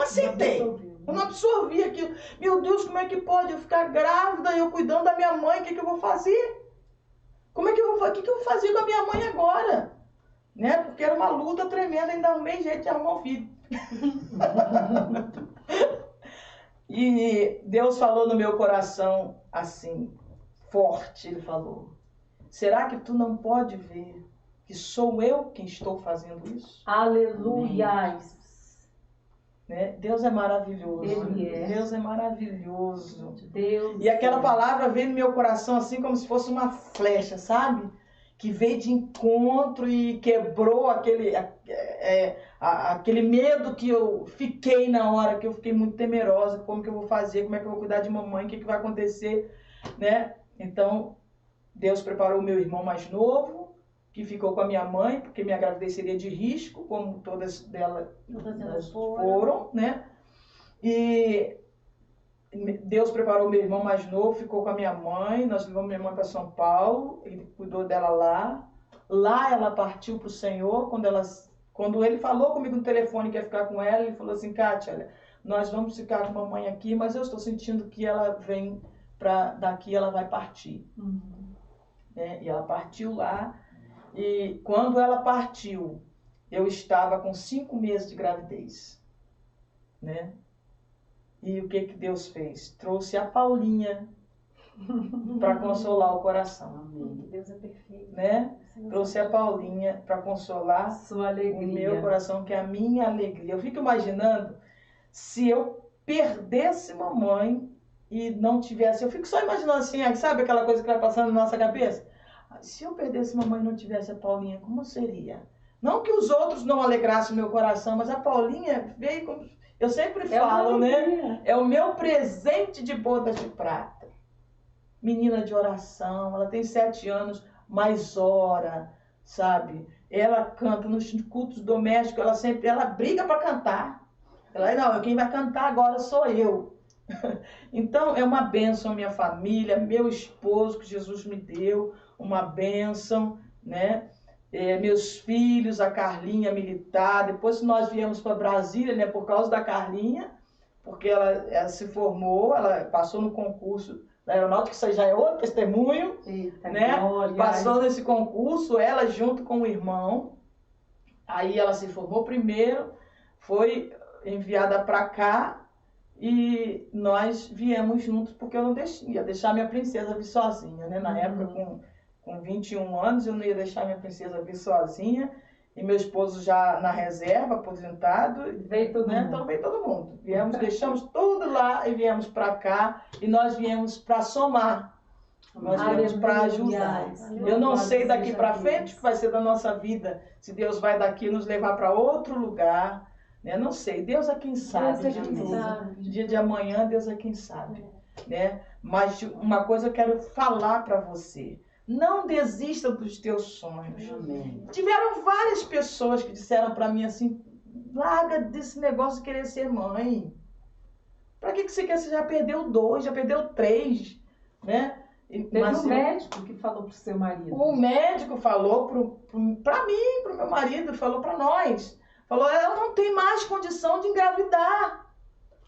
aceitei. Eu não absorvi aquilo. Meu Deus, como é que pode eu ficar grávida e eu cuidando da minha mãe? O que eu vou fazer? Como é que eu vou fazer? O que eu vou fazer com a minha mãe agora? Né? Porque era uma luta tremenda, ainda arrumei jeito de arrumar um filho. E Deus falou no meu coração assim, forte, Ele falou, será que tu não pode ver que sou eu quem estou fazendo isso.
Aleluias.
Né? Deus é maravilhoso.
Ele é.
Deus é maravilhoso.
Deus.
E aquela palavra veio no meu coração assim como se fosse uma flecha, sabe? Que veio de encontro e quebrou aquele medo que eu fiquei na hora, que eu fiquei muito temerosa. Como que eu vou fazer? Como é que eu vou cuidar de mamãe? O que vai acontecer? Né? Então, Deus preparou o meu irmão mais novo, que ficou com a minha mãe, porque minha gravidez seria de risco, como todas elas foram, né? E Deus preparou meu irmão mais novo, ficou com a minha mãe, nós levamos minha mãe para São Paulo, ele cuidou dela lá. Lá ela partiu para o Senhor, quando ele falou comigo no telefone que ia ficar com ela, ele falou assim, Kátia, olha, nós vamos ficar com a mamãe aqui, mas eu estou sentindo que ela vem daqui, ela vai partir. Né? E ela partiu lá. E quando ela partiu, eu estava com 5 meses de gravidez, né? E o que Deus fez? Trouxe a Paulinha para consolar o coração.
Deus é perfeito.
Né? Trouxe a Paulinha para consolar
sua alegria.
O meu coração, que é a minha alegria. Eu fico imaginando se eu perdesse mamãe e não tivesse... Eu fico só imaginando assim, sabe aquela coisa que vai passando na nossa cabeça? Se eu perdesse mamãe e não tivesse a Paulinha, como seria? Não que os outros não alegrassem o meu coração, mas a Paulinha veio como... Eu sempre falo, né? É o meu presente de bodas de prata. Menina de oração, ela tem 7 anos, mas ora, sabe? Ela canta nos cultos domésticos, ela briga para cantar. Não, quem vai cantar agora sou eu. Então, é uma bênção a minha família, meu esposo que Jesus me deu, uma bênção, né? Meus filhos, a Carlinha militar, depois nós viemos para Brasília, né, por causa da Carlinha, porque ela se formou, ela passou no concurso da aeronáutica, isso aí já é outro testemunho.
Eita,
né?
glória.
Passou nesse concurso, ela junto com o irmão, aí ela se formou primeiro, foi enviada para cá, e nós viemos juntos, porque eu não ia deixar minha princesa vir sozinha, né? Na época, com 21 anos, eu não ia deixar minha princesa vir sozinha. E meu esposo já na reserva, aposentado.
Veio todo mundo.
Então veio todo mundo. Deixamos tudo lá e viemos para cá. E nós viemos para somar. Nós viemos para ajudar. Eu não sei daqui para frente o que vai ser da nossa vida. Se Deus vai daqui nos levar para outro lugar. Né? Não sei, Deus é quem sabe.
Deus é quem sabe.
Dia de amanhã, Deus é quem sabe. Né? Mas uma coisa eu quero falar para você. Não desista dos teus sonhos.
Amém.
Tiveram várias pessoas que disseram para mim assim, larga desse negócio de querer ser mãe. Para que você quer? Você já perdeu 2, já perdeu 3, né?
Teve um médico que falou pro seu marido.
O médico falou para mim, pro meu marido, falou para nós. Falou, ela não tem mais condição de engravidar.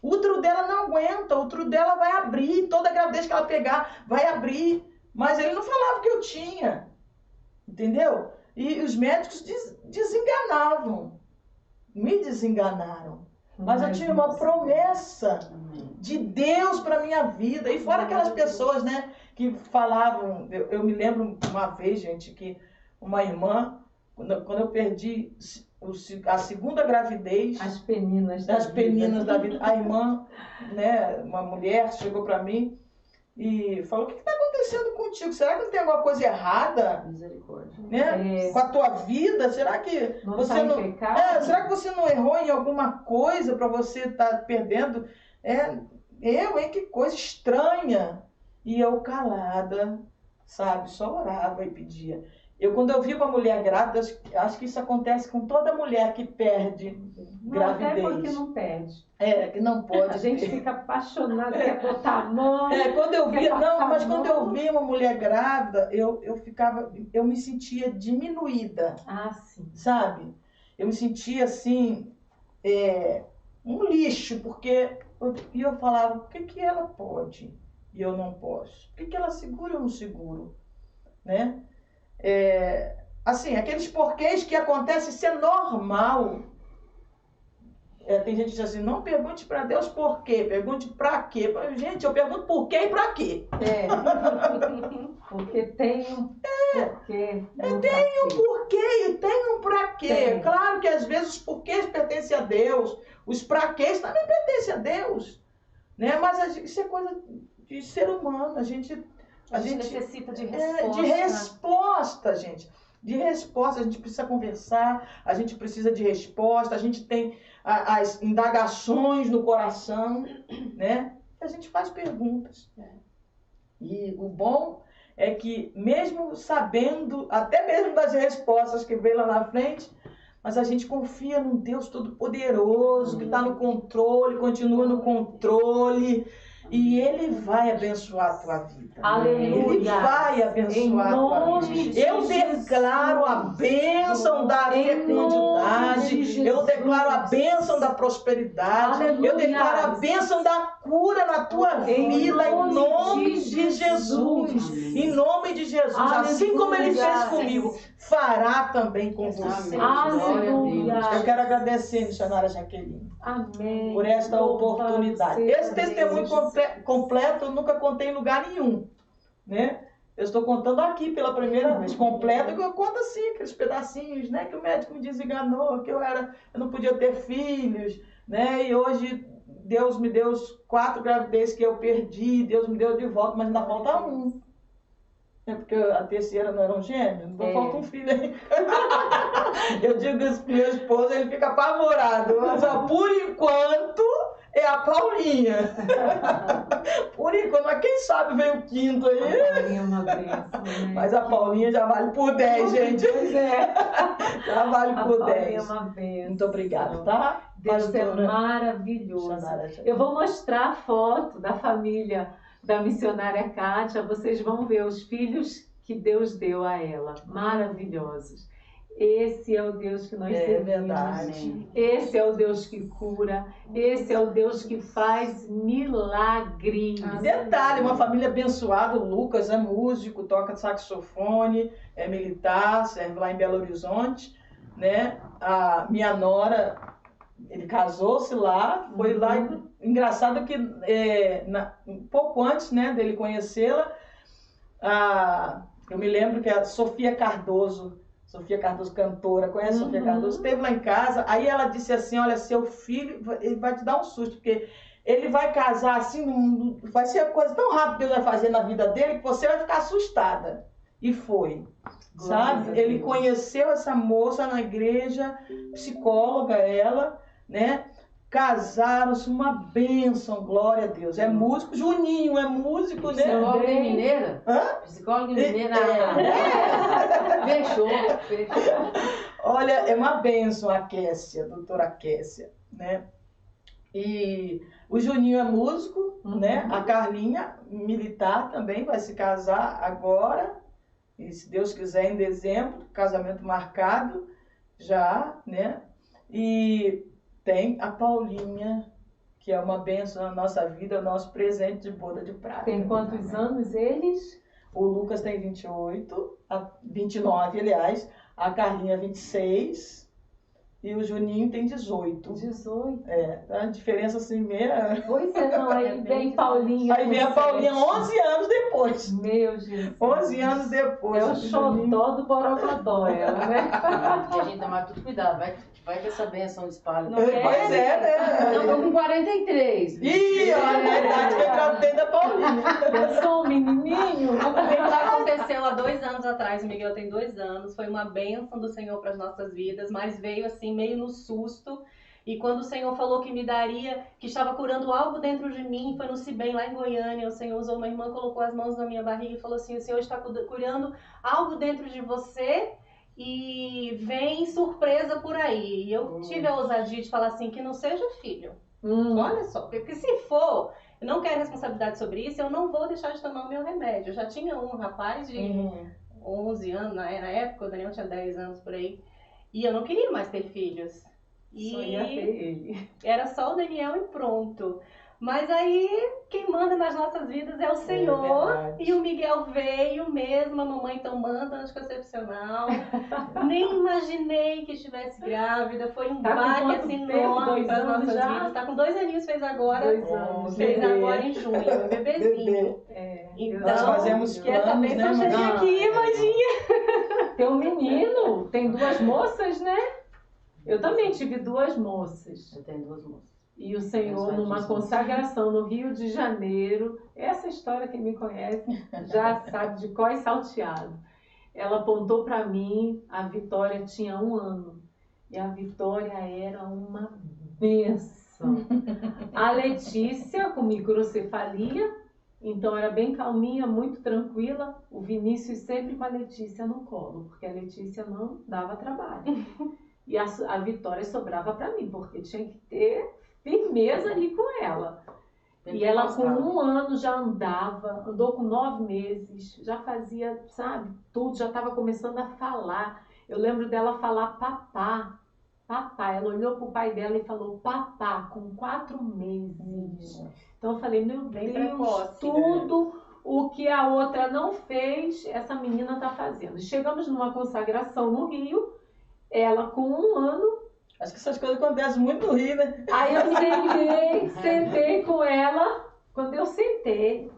O útero dela não aguenta, o útero dela vai abrir, toda gravidez que ela pegar vai abrir. Mas ele não falava que eu tinha, entendeu? E os médicos desenganavam, me desenganaram. Mas eu tinha uma promessa de Deus para minha vida. E fora aquelas pessoas, né, que falavam... Eu me lembro uma vez, gente, que uma irmã, quando eu perdi a segunda gravidez...
As peninas
da vida. A irmã, né, uma mulher, chegou para mim e falou, o que está acontecendo contigo? Será que não tem alguma coisa errada?
Misericórdia.
Né? Com a tua vida? Será que você não... será que você não errou em alguma coisa para você estar perdendo? Que coisa estranha. E eu calada, sabe? Só orava e pedia. Quando eu vi uma mulher grávida, acho que isso acontece com toda mulher que perde gravidez.
Até porque não perde.
Que não pode.
A gente fica apaixonada, quer botar a mão.
Quando eu vi, quando eu vi uma mulher grávida, eu me sentia diminuída.
Ah, sim.
Sabe? Eu me sentia assim, um lixo, porque eu falava, por que ela pode e eu não posso? Por que ela segura e eu não seguro? Né? Assim, aqueles porquês que acontecem, isso é normal. tem gente que diz assim, não pergunte para Deus por quê, pergunte para quê. Gente, eu pergunto por quê e para quê.
Porque tem um porquê.
Tem um porquê e tem um para quê.
Tem.
Claro que às vezes os porquês pertencem a Deus, os para quês também pertencem a Deus. Né? Mas isso é coisa de ser humano. A gente
necessita de resposta.
De resposta, gente. De resposta. A gente precisa conversar, a gente precisa de resposta, a gente tem as indagações no coração, né? A gente faz perguntas. E o bom é que mesmo sabendo, até mesmo das respostas que vem lá na frente, mas a gente confia num Deus Todo-Poderoso, que está no controle, continua no controle, e Ele vai abençoar a tua vida.
Aleluia.
Ele vai abençoar a tua vida. Eu declaro a bênção da fecundidade, eu declaro a bênção da prosperidade,
Aleluia.
eu declaro a bênção da cura na tua vida, em nome de Jesus. Em nome de Jesus.
Aleluia.
Assim como Ele fez comigo, fará também com você.
Aleluia.
Eu quero agradecer, missionária Jaqueline,
Amém.
por esta oportunidade. Esse testemunho
Deus.
completo eu nunca contei em lugar nenhum, né? Eu estou contando aqui pela primeira vez, completo, que eu conto assim, aqueles pedacinhos, né? Que o médico me desenganou, que eu não podia ter filhos, né? E hoje Deus me deu os 4 gravidezes que eu perdi, Deus me deu de volta, mas ainda falta um. É porque a terceira não era um gêmeo, então falta um filho aí. Eu digo isso pro meu esposo, ele fica apavorado. Mas ó, por enquanto é a Paulinha. Por enquanto, mas quem sabe vem o quinto aí.
A Paulinha é uma bênção, né?
Mas a Paulinha já vale por 10, gente.
Pois é.
Já vale
A
por
Paulinha
10.
é uma bênção.
Muito obrigada, tá?
Deus é
Pastora
maravilhoso.
Xanara.
Eu vou mostrar a foto da família da missionária Kátia. Vocês vão ver os filhos que Deus deu a ela. Maravilhosos. Esse é o Deus que nós servimos.
Verdade.
Esse é o Deus que cura. Esse é o Deus que faz milagres.
Detalhe, uma família abençoada. O Lucas é músico, toca saxofone, é militar, serve lá em Belo Horizonte, né? A minha nora, ele casou-se lá, foi lá. Engraçado que um pouco antes, né, dele conhecê-la, eu me lembro que a Sofia Cardoso, cantora, conhece a Sofia Cardoso? Esteve lá em casa, aí ela disse assim, olha, seu filho, ele vai te dar um susto, porque ele vai casar assim, vai ser uma coisa tão rápida que ele vai fazer na vida dele, que você vai ficar assustada. E foi, sabe? Ele conheceu essa moça na igreja, psicóloga ela, né? Casaram-se, uma bênção, glória a Deus. É músico, Juninho é músico, né?
Psicóloga e mineira?
Hã?
Psicóloga e mineira. Fechou.
Olha, é uma bênção a Kessia, a doutora Kessia, né? E o Juninho é músico, né? A Carlinha, militar também, vai se casar agora. E se Deus quiser, em dezembro, casamento marcado já, né? E tem a Paulinha, que é uma bênção na nossa vida, o nosso presente de boda de prata.
Tem quantos anos eles?
O Lucas tem 29, aliás. A Carlinha 26 e o Juninho tem 18.
18.
A diferença assim meia.
Pois é, não, aí vem Paulinha.
Aí vem a Paulinha 11 anos depois.
Meu Jesus.
11 anos depois.
É o xodó do Borogodó, ela, né?
E a gente tomar tudo cuidado, vai que essa bênção espalha.
Pois é, né?
Eu tô com 43.
Ih, olha a idade que eu engravidei da Paulinha.
Eu sou um menininho.
Isso aconteceu há 2 anos atrás, o Miguel tem 2 anos, foi uma bênção do Senhor para as nossas vidas, mas veio assim meio no susto. E quando o Senhor falou que me daria, que estava curando algo dentro de mim, foi no Cibem, lá em Goiânia, o Senhor usou uma irmã, colocou as mãos na minha barriga e falou assim, o Senhor está curando algo dentro de você e vem surpresa por aí. E eu tive a ousadia de falar assim, que não seja filho. Olha só, porque se for, eu não quero responsabilidade sobre isso, eu não vou deixar de tomar o meu remédio. Eu já tinha um rapaz de 11 anos, na época, o Daniel tinha 10 anos por aí, e eu não queria mais ter filhos.
Só ia ter ele.
Era só o Daniel e pronto. Mas aí, quem manda nas nossas vidas é o Senhor.
verdade.
E o Miguel veio mesmo, a mamãe tomando anticoncepcional. Nem imaginei que estivesse grávida. Foi um
Tá com
baque
quanto
assim
tempo?
enorme
2
para as
anos
nossas
já?
vidas. Tá com 2 aninhos, fez agora.
2 anos.
Fez
Bebê.
agora em junho, um bebezinho.
É,
Então,
Nós fazemos
que essa
planos,
bênção
né,
chegue
Mandinha?
aqui, Mandinha.
Tem um menino, tem 2 moças, né? Eu também tive 2 moças.
Eu tenho 2 moças.
E o Senhor, numa consagração no Rio de Janeiro, essa história quem me conhece já sabe de cor e salteado. Ela apontou para mim, a Vitória tinha 1 ano. E a Vitória era uma bênção. A Letícia com microcefalia, então era bem calminha, muito tranquila. O Vinícius sempre com a Letícia no colo, porque a Letícia não dava trabalho. E a Vitória sobrava para mim, porque tinha que ter firmeza ali com ela. E ela com 1 ano já andou com 9 meses, já fazia, sabe, tudo, já estava começando a falar. Eu lembro dela falar papá, papá. Ela olhou pro pai dela e falou papá, com 4 meses. Então eu falei, meu
Bem
Deus,
precoce,
tudo o que a outra não fez, essa menina tá fazendo. Chegamos numa consagração no Rio, ela com 1 ano.
Acho que essas coisas acontecem muito no Rio, né?
Aí eu sentei com ela. Quando eu sentei,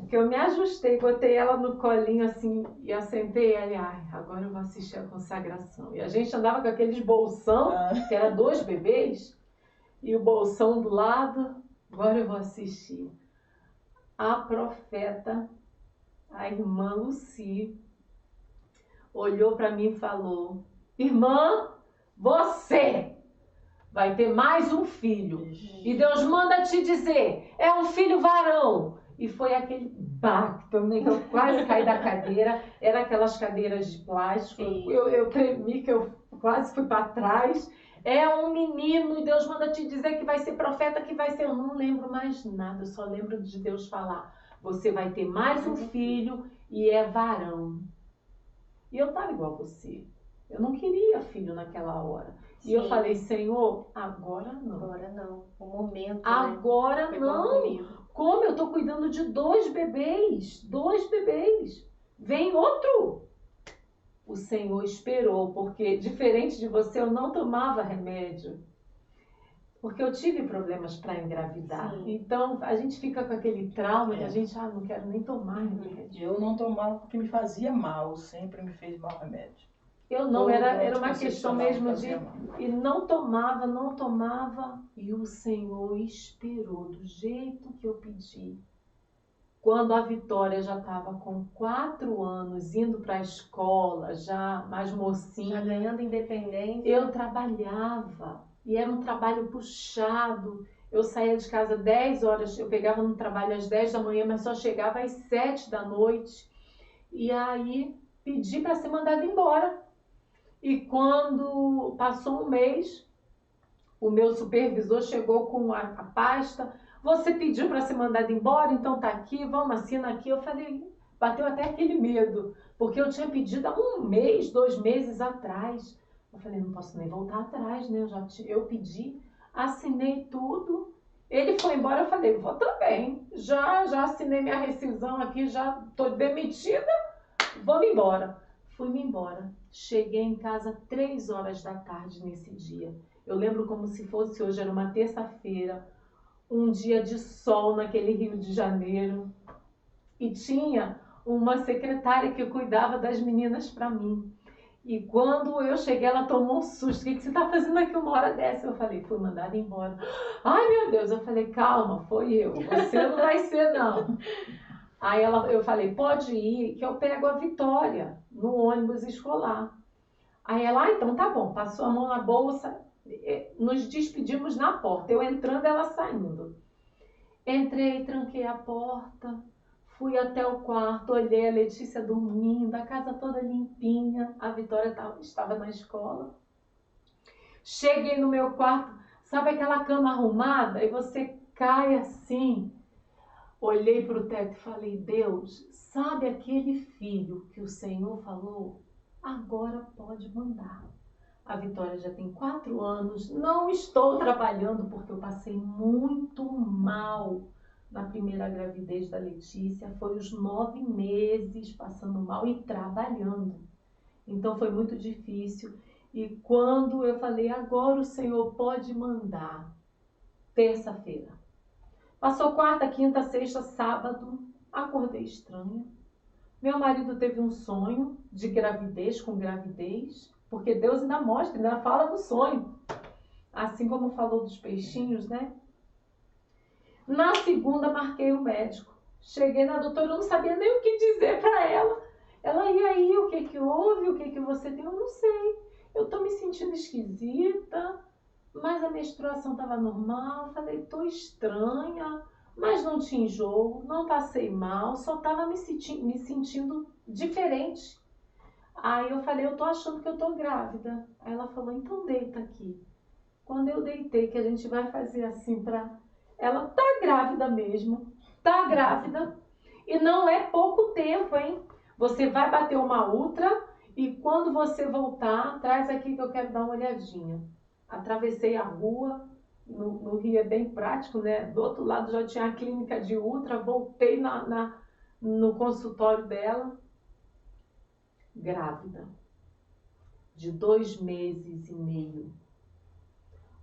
que eu me ajustei, botei ela no colinho assim e assentei ela. Ai, agora eu vou assistir a consagração. E a gente andava com aqueles bolsão, que era 2 bebês, e o bolsão do lado. Agora eu vou assistir. A profeta, a irmã Lucy, olhou para mim e falou: irmã, você vai ter mais um filho. E Deus manda te dizer, é um filho varão. E foi aquele baque também, que eu quase caí da cadeira. Era aquelas cadeiras de plástico. Eu tremi, que eu quase fui para trás. É um menino e Deus manda te dizer que vai ser profeta, que vai ser... Eu não lembro mais nada, eu só lembro de Deus falar. Você vai ter mais um filho e é varão. E eu estava igual a você. Eu não queria filho naquela hora. E eu falei, Senhor, agora não.
Agora não. O momento,
agora
né?
não. Como eu tô cuidando de 2 bebês? 2 bebês. Vem outro. O Senhor esperou, porque diferente de você, eu não tomava remédio. Porque eu tive problemas para engravidar.
Sim.
Então, a gente fica com aquele trauma que a gente, não quero nem tomar remédio.
Eu não tomava porque me fazia mal, sempre me fez mal remédio.
Eu não, era uma questão mesmo de... E não tomava. E o Senhor esperou do jeito que eu pedi. Quando a Vitória já estava com 4 anos, indo para a escola, já mais mocinha.
Já ganhando independência.
Eu trabalhava. E era um trabalho puxado. Eu saía de casa 10 horas, eu pegava no trabalho às 10 da manhã, mas só chegava às 7 da noite. E aí pedi para ser mandada embora. E quando passou 1 mês, o meu supervisor chegou com a pasta. Você pediu para ser mandado embora, então tá aqui, vamos, assina aqui. Eu falei, bateu até aquele medo, porque eu tinha pedido há 1 mês, 2 meses atrás. Eu falei, não posso nem voltar atrás, né? Eu pedi, assinei tudo. Ele foi embora, eu falei, vou também. Já assinei minha rescisão aqui, já tô demitida, vamos embora. Fui-me embora. Cheguei em casa 3 horas da tarde nesse dia. Eu lembro como se fosse hoje, era uma terça-feira, um dia de sol naquele Rio de Janeiro. E tinha uma secretária que cuidava das meninas para mim. E quando eu cheguei, ela tomou um susto. O que você está fazendo aqui 1 hora dessa? Eu falei, fui mandada embora. Ai, meu Deus. Eu falei, calma, foi eu. Você não vai ser, não. Aí eu falei, pode ir, que eu pego a Vitória no ônibus escolar. Aí ela, então tá bom. Passou a mão na bolsa, nos despedimos na porta. Eu entrando, ela saindo. Entrei, tranquei a porta, fui até o quarto, olhei a Letícia dormindo, a casa toda limpinha, a Vitória estava na escola. Cheguei no meu quarto, sabe aquela cama arrumada? E você cai assim. Olhei para o teto e falei, Deus, sabe aquele filho que o Senhor falou? Agora pode mandar. A Vitória já tem 4 anos. Não estou trabalhando porque eu passei muito mal na primeira gravidez da Letícia. Foi os 9 meses passando mal e trabalhando. Então foi muito difícil. E quando eu falei, agora o Senhor pode mandar, terça-feira. Passou quarta, quinta, sexta, sábado, acordei estranha. Meu marido teve um sonho de gravidez com gravidez, porque Deus ainda mostra, ainda fala do sonho. Assim como falou dos peixinhos, né? Na segunda, marquei o médico. Cheguei na doutora, eu não sabia nem o que dizer para ela. Ela, e aí, o que que houve? O que que você tem? Eu não sei. Eu tô me sentindo esquisita, mas a menstruação estava normal. Falei, tô estranha, mas não tinha enjoo, não passei mal, só estava me sentindo diferente. Aí eu falei, eu tô achando que eu tô grávida. Aí ela falou, então deita aqui. Quando eu deitei, que a gente vai fazer assim pra... Ela tá grávida mesmo, tá grávida. E não é pouco tempo, hein? Você vai bater uma ultra e quando você voltar, traz aqui que eu quero dar uma olhadinha. Atravessei a rua, no Rio é bem prático, né? Do outro lado já tinha a clínica de ultra, voltei no consultório dela, grávida, de 2 meses e meio.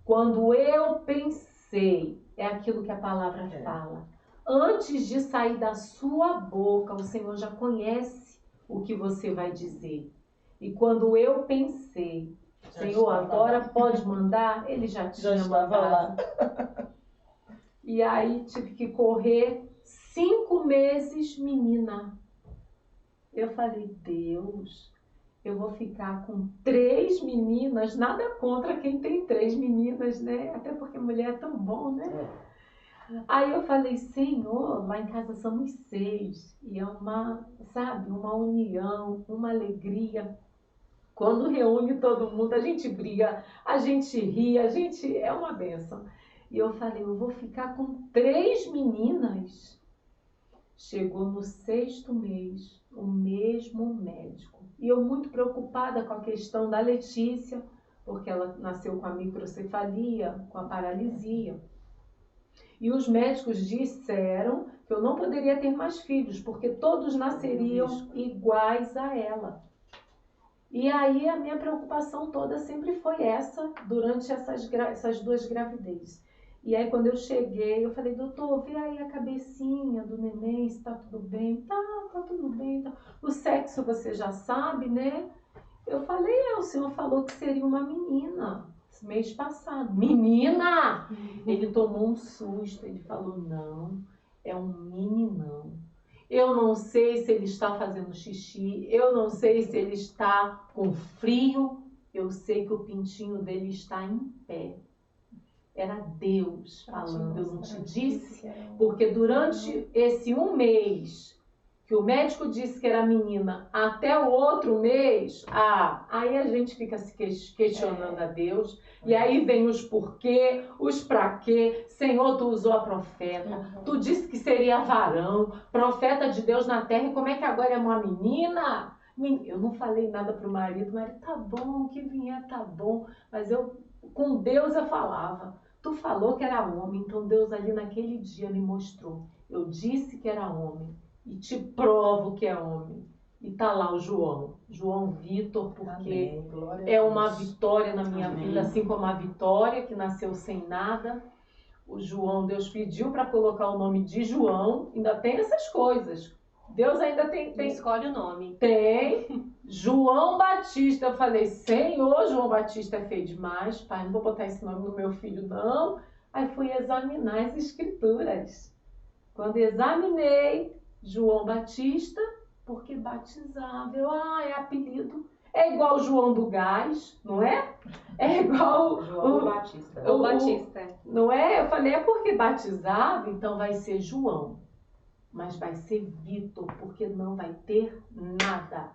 Quando eu pensei, é aquilo que a palavra fala, antes de sair da sua boca, o Senhor já conhece o que você vai dizer. E quando eu pensei, Senhor, agora pode mandar, ele já tinha mandado. E aí tive que correr 5 meses, menina. Eu falei, Deus, eu vou ficar com 3 meninas, nada contra quem tem 3 meninas, né? Até porque mulher é tão bom, né? Aí eu falei, Senhor, lá em casa somos 6. E é uma, sabe, uma união, uma alegria. Quando reúne todo mundo, a gente briga, a gente ri, a gente... É uma bênção. E eu falei, eu vou ficar com 3 meninas. Chegou no 6º mês, o mesmo médico. E eu muito preocupada com a questão da Letícia, porque ela nasceu com a microcefalia, com a paralisia. E os médicos disseram que eu não poderia ter mais filhos, porque todos nasceriam iguais a ela. E aí a minha preocupação toda sempre foi essa, durante essas 2 gravidezes. E aí quando eu cheguei, eu falei, doutor, vê aí a cabecinha do neném, se tá tudo bem. Tá tudo bem. Tá. O sexo você já sabe, né? Eu falei, o senhor falou que seria uma menina, mês passado. Menina! Ele tomou um susto, ele falou, não, é um meninão. Eu não sei se ele está fazendo xixi, eu não sei se ele está com frio, eu sei que o pintinho dele está em pé. Era Deus falando, eu não te disse? Porque durante esse 1 mês que o médico disse que era menina, até o outro mês, aí a gente fica se questionando a Deus, e aí vem os porquê, os pra quê. Senhor, tu usou a profeta, tu disse que seria varão, profeta de Deus na terra, e como é que agora é uma menina? Eu não falei nada pro marido, tá bom, o que vier tá bom, mas com Deus eu falava. Tu falou que era homem, então Deus ali naquele dia me mostrou. Eu disse que era homem. E te provo que é homem. E tá lá o João Vitor, porque é uma vitória na minha vida, assim como a Vitória, que nasceu sem nada. O João, Deus pediu para colocar o nome de João, ainda tem essas coisas. Deus ainda tem...
Escolhe o nome.
Tem. João Batista. Eu falei, Senhor, João Batista é feio demais, pai, não vou botar esse nome no meu filho, não. Aí fui examinar as escrituras. Quando examinei, João Batista, porque batizava. É apelido. É igual o João do Gás, não é? É igual
João Batista.
O Batista.
Não é? Eu falei, é porque batizava, então vai ser João. Mas vai ser Vitor, porque não vai ter nada.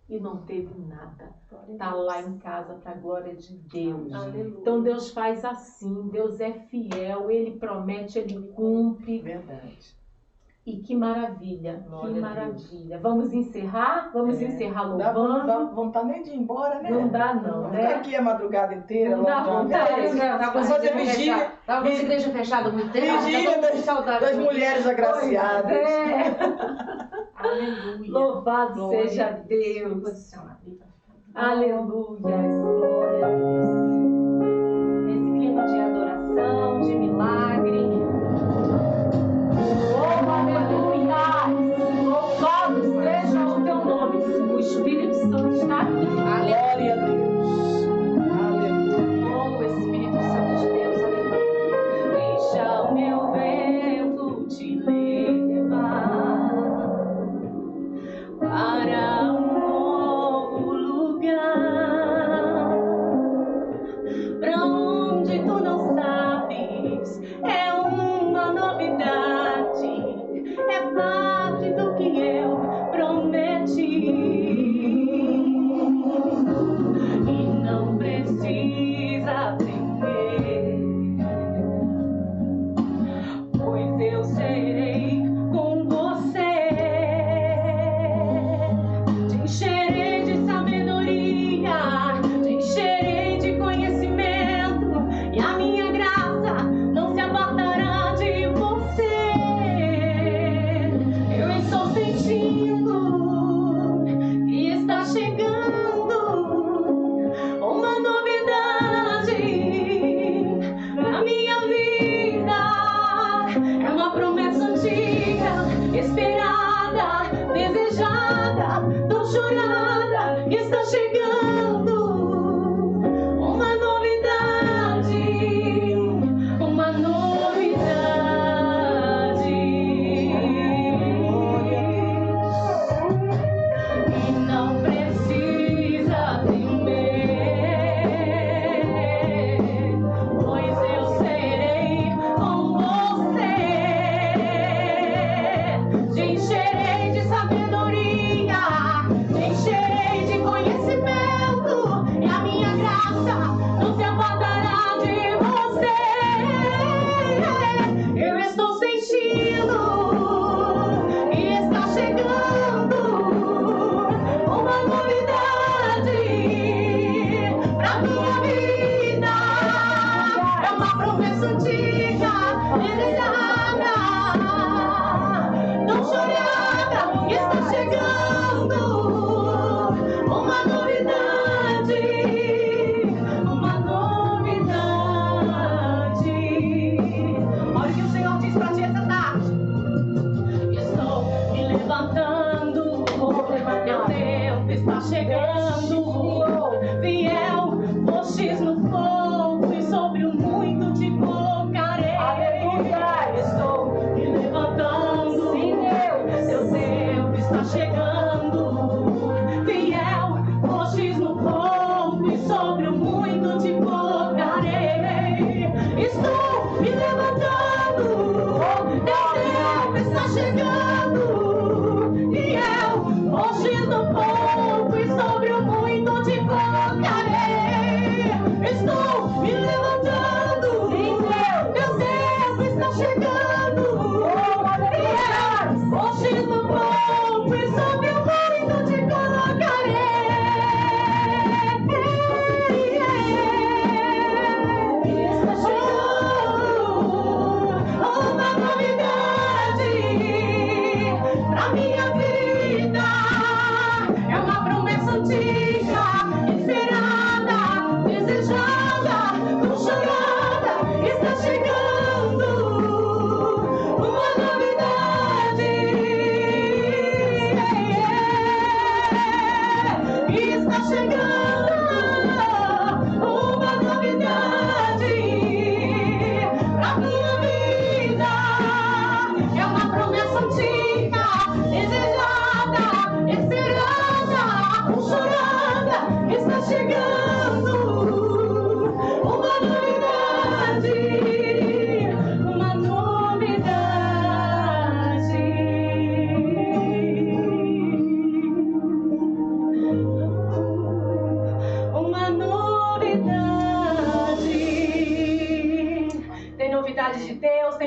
E não teve nada. Tá lá em casa para a glória de Deus.
Aleluia.
Então Deus faz assim, Deus é fiel, Ele promete, Ele cumpre.
Verdade.
E que maravilha,
Glória
que
a
maravilha. Vamos encerrar? Vamos encerrar
Não dá
louvando.
vontade nem de ir embora, né?
Não dá não,
Vamos ficar
né?
aqui a madrugada inteira,
Não dá
louvando.
vontade.
Tava com
Fazer vigília.
a igreja fechada há muito tempo.
Vigília
tava com saudade
das
do-
mulheres agraciadas.
É.
Aleluia.
Louvado
Glória
seja
a Deus.
Deus.
Posicionar.
Aleluia. Glória a Deus.
Nesse clima de adoração, de milagre.
Oh, aleluia! Louvado seja o teu nome. O Espírito Santo está aqui.
Glória a Deus. Aleluia.
Oh, Espírito Santo de Deus, aleluia.
Deixa o meu vento te levar para um novo lugar.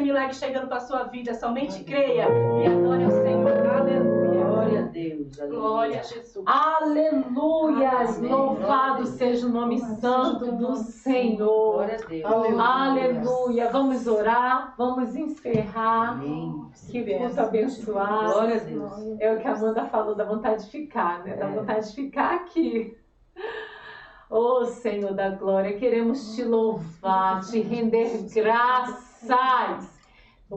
milagre chegando para a sua vida. Somente creia e adore ao Senhor. Aleluia.
Glória a Deus. Aleluia.
Glória a Jesus.
Aleluias!
Amém.
Louvado seja o nome santo do Senhor.
Glória a Deus.
Aleluia.
Aleluia! Vamos orar, vamos encerrar.
Amém.
Que culto abençoado.
Glória a Deus.
É o que a Amanda falou, da vontade de ficar, né? Da vontade de ficar aqui. Oh, Senhor da glória, queremos te louvar, te render graças.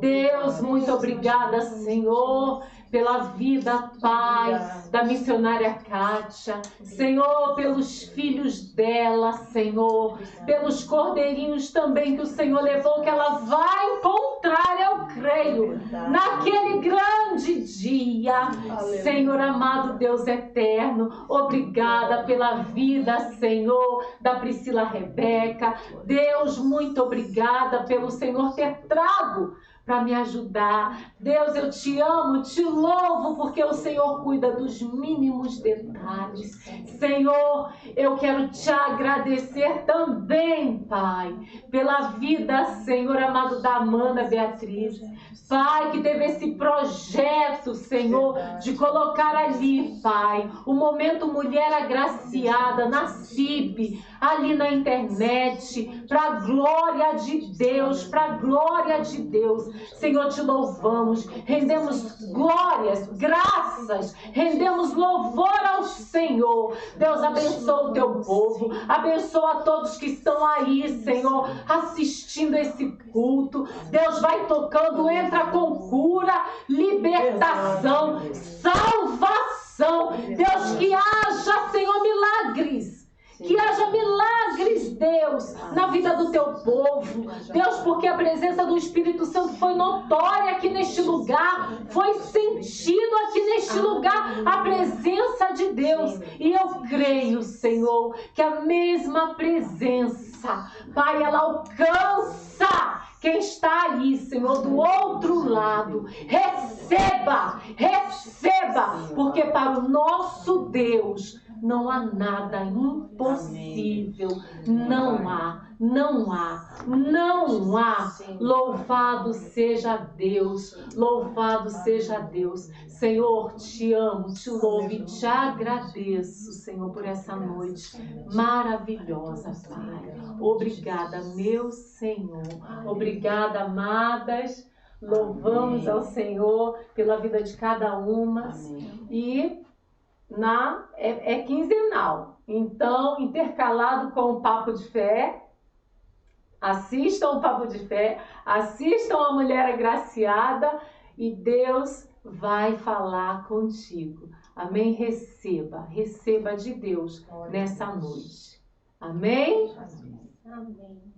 Deus, muito obrigada, Senhor, pela vida, Pai, da missionária Kátia. Senhor, pelos filhos dela, Senhor, pelos cordeirinhos também que o Senhor levou, que ela vai encontrar, eu creio, naquele grande dia. Senhor amado, Deus eterno, obrigada pela vida, Senhor, da Priscila Rebeca. Deus, muito obrigada pelo Senhor ter trago para me ajudar. Deus, eu te amo, te louvo, porque o Senhor cuida dos mínimos detalhes. Senhor, eu quero te agradecer também, Pai, pela vida, Senhor amado, da Amanda Beatriz. Pai, que teve esse projeto, Senhor, de colocar ali, Pai, o Momento Mulher Agraciada, na CIB, ali na internet, para a glória de Deus, para a glória de Deus. Senhor, te louvamos, rendemos glórias, graças, rendemos louvor ao Senhor. Deus, abençoa o teu povo, abençoa todos que estão aí, Senhor, assistindo esse culto. Deus, vai tocando, entra com cura, libertação, salvação. Deus, que haja, Senhor, milagres. Que haja milagres, Deus, na vida do teu povo. Deus, porque a presença do Espírito Santo foi notória aqui neste lugar. Foi sentido aqui neste lugar a presença de Deus. E eu creio, Senhor, que a mesma presença, Pai, ela alcança quem está aí, Senhor, do outro lado. Receba, receba, porque para o nosso Deus não há nada impossível. Não há, não há, não há. Louvado seja Deus, louvado seja Deus. Senhor, te amo, te louvo e te agradeço, Senhor, por essa noite maravilhosa, Pai. Obrigada, meu Senhor. Obrigada, amadas. Louvamos ao Senhor pela vida de cada uma. E é quinzenal, então intercalado com o Papo de Fé. Assistam o Papo de Fé, assistam a Mulher Agraciada e Deus vai falar contigo. Amém? Receba de Deus nessa noite. Amém?
Amém.